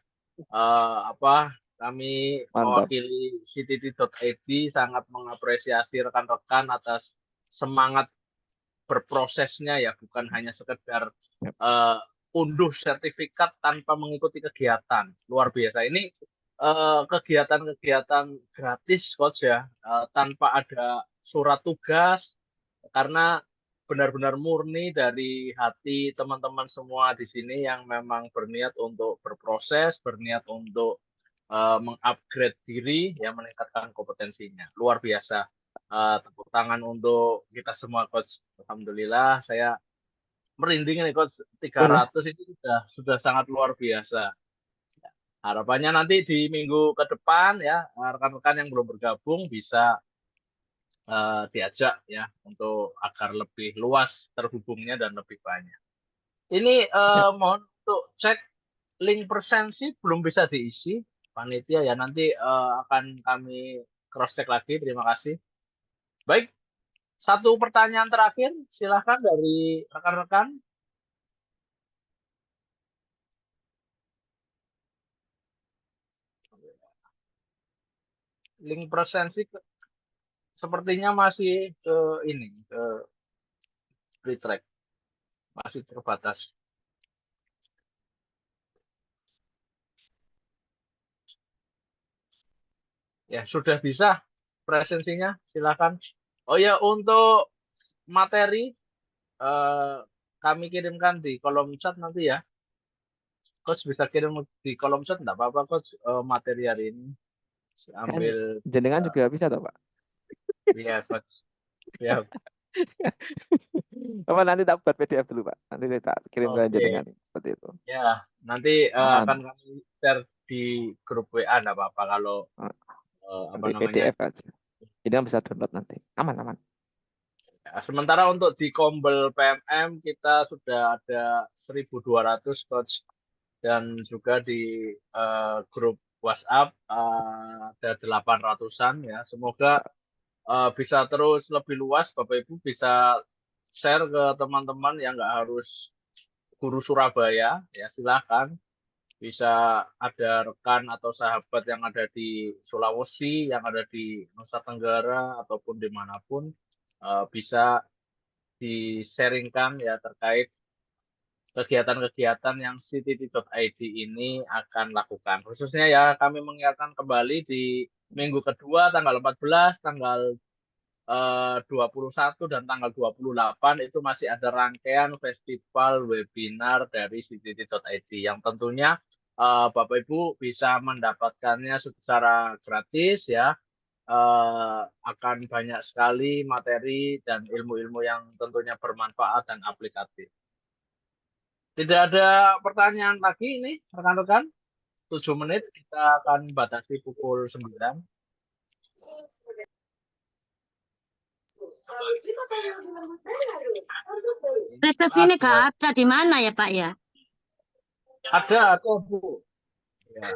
Kami mewakili ctt.id sangat mengapresiasi rekan-rekan atas semangat berprosesnya ya, bukan hanya sekedar unduh sertifikat tanpa mengikuti kegiatan. Luar biasa. Ini kegiatan-kegiatan gratis Coach ya, tanpa ada surat tugas, karena benar-benar murni dari hati teman-teman semua di sini yang memang berniat untuk berproses, berniat untuk mengupgrade diri, ya meningkatkan kompetensinya. Luar biasa. Tepuk tangan untuk kita semua Coach. Alhamdulillah saya merinding nih Coach. 300 ini sudah sangat luar biasa. Harapannya nanti di minggu ke depan ya rekan-rekan yang belum bergabung bisa diajak ya untuk agar lebih luas terhubungnya dan lebih banyak. Ini mohon untuk cek link presensi belum bisa diisi panitia ya, nanti akan kami cross check lagi. Terima kasih. Baik, satu pertanyaan terakhir silahkan dari rekan-rekan. Link presensi sepertinya masih ke ini, ke retract, masih terbatas. Ya, sudah bisa presensinya, silakan. Oh ya, untuk materi kami kirimkan di kolom chat nanti ya. Coach bisa kirim di kolom chat, enggak apa-apa Coach, materi hari ini. Ambil kan jenengan juga bisa toh Pak? Iya Coach. Siap. Apa nanti tak buat PDF dulu Pak. Nanti saya tak kirim ke jenengan seperti itu. Ya, nanti akan kami share di grup WA, enggak apa-apa kalau nanti PDF aja. Jadi kan bisa download nanti. Aman. Ya, sementara untuk di Kombel PMM kita sudah ada 1.200 Coach, dan juga di grup WhatsApp ada 800-an ya. Semoga bisa terus lebih luas, Bapak Ibu bisa share ke teman-teman yang nggak harus guru Surabaya ya, silakan. bisa ada rekan atau sahabat yang ada di Sulawesi, yang ada di Nusa Tenggara ataupun dimanapun bisa di-sharingkan ya terkait kegiatan-kegiatan yang ctd.id ini akan lakukan. Khususnya ya kami mengingatkan kembali di minggu kedua tanggal 14, tanggal 21 dan tanggal 28 itu masih ada rangkaian festival webinar dari ctd.id yang tentunya Bapak Ibu bisa mendapatkannya secara gratis ya. Akan banyak sekali materi dan ilmu-ilmu yang tentunya bermanfaat dan aplikatif. Tidak ada pertanyaan lagi ini, rekan-rekan. 7 menit kita akan batasi pukul 9. Presentasi ini gak ada di mana ya Pak ya? Ada Bu. Ya.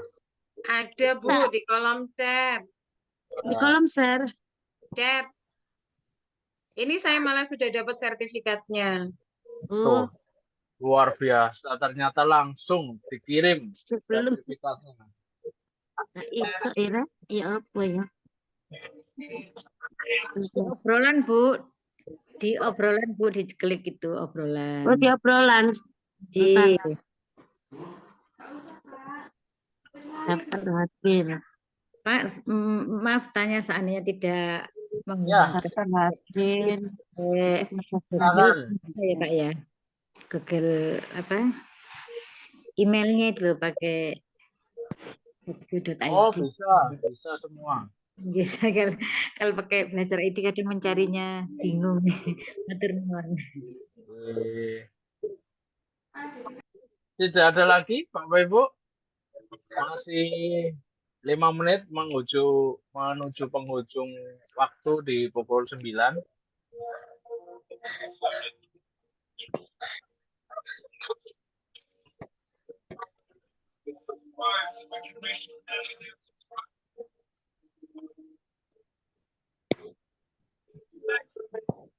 Ada Bu di kolom chat. Di kolom share. Chat. Ini saya malah sudah dapat sertifikatnya. Tuh, luar biasa. Ternyata langsung dikirim Sebelum sertifikatnya. iso ira, ya apa ya? Obrolan Bu, di obrolan Bu diklik itu obrolan. Oh di obrolan. Di daftar hadir. Pak, maaf tanya seandainya tidak menggunakan hadir. Silakan. Ya Pak ya. Google apa? Emailnya itu loh, pakai .id. Oh bisa semua. Bisa kalau pakai belajar ID kadang mencarinya bingung. Matur nuwun. Tidak ada lagi Bapak Ibu. Masih 5 menit menuju penghujung waktu di pukul 9.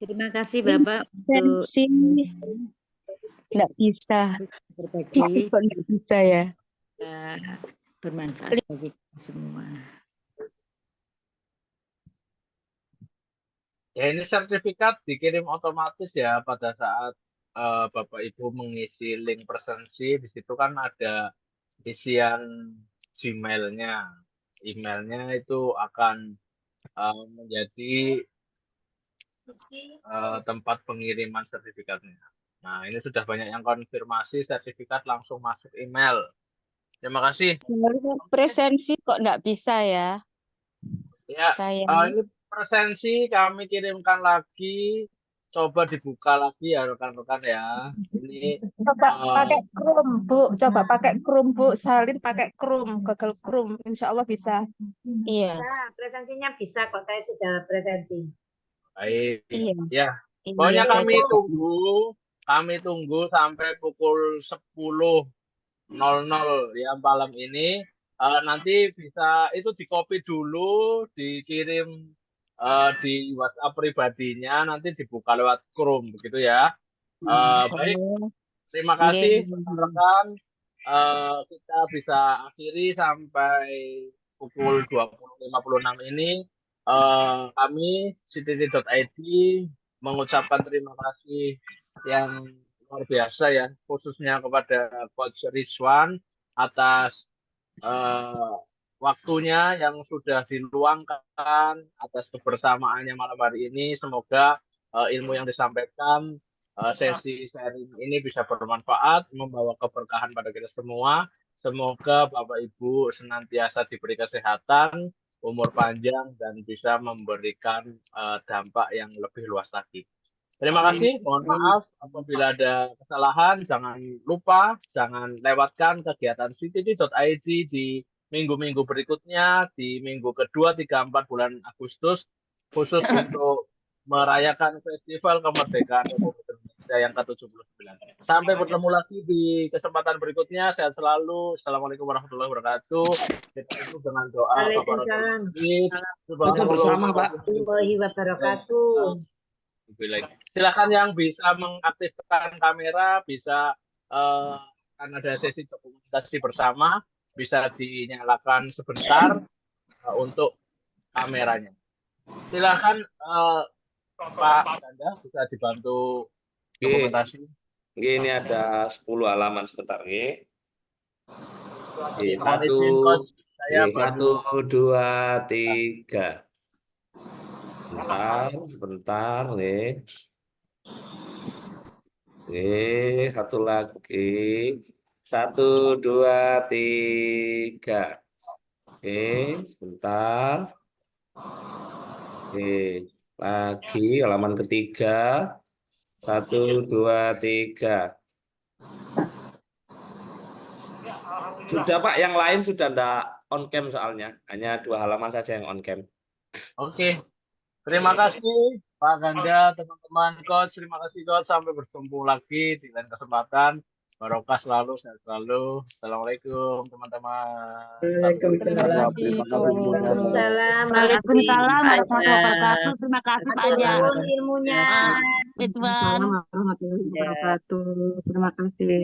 Terima kasih Bapak untuk nggak bisa. berbagi. Nggak bisa ya. Bermanfaat bagi kita semua. Ya ini sertifikat dikirim otomatis ya pada saat Bapak Ibu mengisi link presensi. Di situ kan ada isian Gmail-nya. Emailnya itu akan menjadi tempat pengiriman sertifikatnya. Nah, ini sudah banyak yang konfirmasi sertifikat langsung masuk email. Terima kasih. Presensi kok nggak bisa ya? Ya, ini presensi kami kirimkan lagi. Coba dibuka lagi ya rekan-rekan ya. Ini coba pakai Chrome Bu, coba pakai Chrome Bu, salin pakai Chrome, Google Chrome, insya Allah bisa. Iya. Bisa, presensinya bisa kok, saya sudah presensi. Baik. Iya. Ya. Pokoknya kami tunggu sampai pukul 10.00 ya malam ini. Nanti bisa itu di-copy dulu, dikirim di WhatsApp pribadinya, nanti dibuka lewat Chrome begitu ya. Baik. Terima kasih rekan-rekan. Kita bisa akhiri sampai pukul 20.56 ini. Kami ctd.id mengucapkan terima kasih yang luar biasa ya, khususnya kepada Coach Rizwan atas waktunya yang sudah diluangkan, atas kebersamaannya malam hari ini. Semoga ilmu yang disampaikan sesi sharing ini bisa bermanfaat, membawa keberkahan pada kita semua. Semoga Bapak Ibu senantiasa diberi kesehatan, umur panjang, dan bisa memberikan dampak yang lebih luas lagi. Terima kasih, mohon maaf apabila ada kesalahan. Jangan lupa, jangan lewatkan kegiatan ctd.id di minggu-minggu berikutnya, di minggu kedua, 3, 4 bulan Agustus, khusus untuk merayakan Festival Kemerdekaan Republik Indonesia yang ke-79. Sampai bertemu lagi di kesempatan berikutnya. Sehat selalu. Assalamualaikum warahmatullahi wabarakatuh. Kita tutup dengan doa. Waalaikumsalam. Buka bersama Pak. Warahmatullahi wabarakatuh. Silakan yang bisa mengaktifkan kamera bisa akan ada sesi dokumentasi bersama, bisa dinyalakan sebentar untuk kameranya. Silakan Pak Ganda bisa dibantu dokumentasi. Ini ada 10 halaman sebentar, nggih. Mohon Satu, izin, Coach, saya baru 1, 2, 3. Sebentar, nih. Oke, satu lagi. 1, 2, 3. Oke, sebentar. Oke, lagi halaman ketiga. 1, 2, 3. Sudah Pak, yang lain sudah enggak on cam soalnya. Hanya 2 halaman saja yang on cam. Oke. Terima kasih Pak Ganda, teman-teman Coach. Terima kasih Coach. Sampai bertemu lagi di lain kesempatan. Barokah selalu, sehat selalu. Assalamualaikum teman-teman. Waalaikumsalam. Terima kasih semuanya. Waalaikumsalam Waalaikumsalam Pak warahmatullahi Anjang. wabarakatuh. Terima kasih Pak Matur Anjang. nuwun ilmunya. Ridwan. warahmatullahi Ya. wabarakatuh. Terima kasih.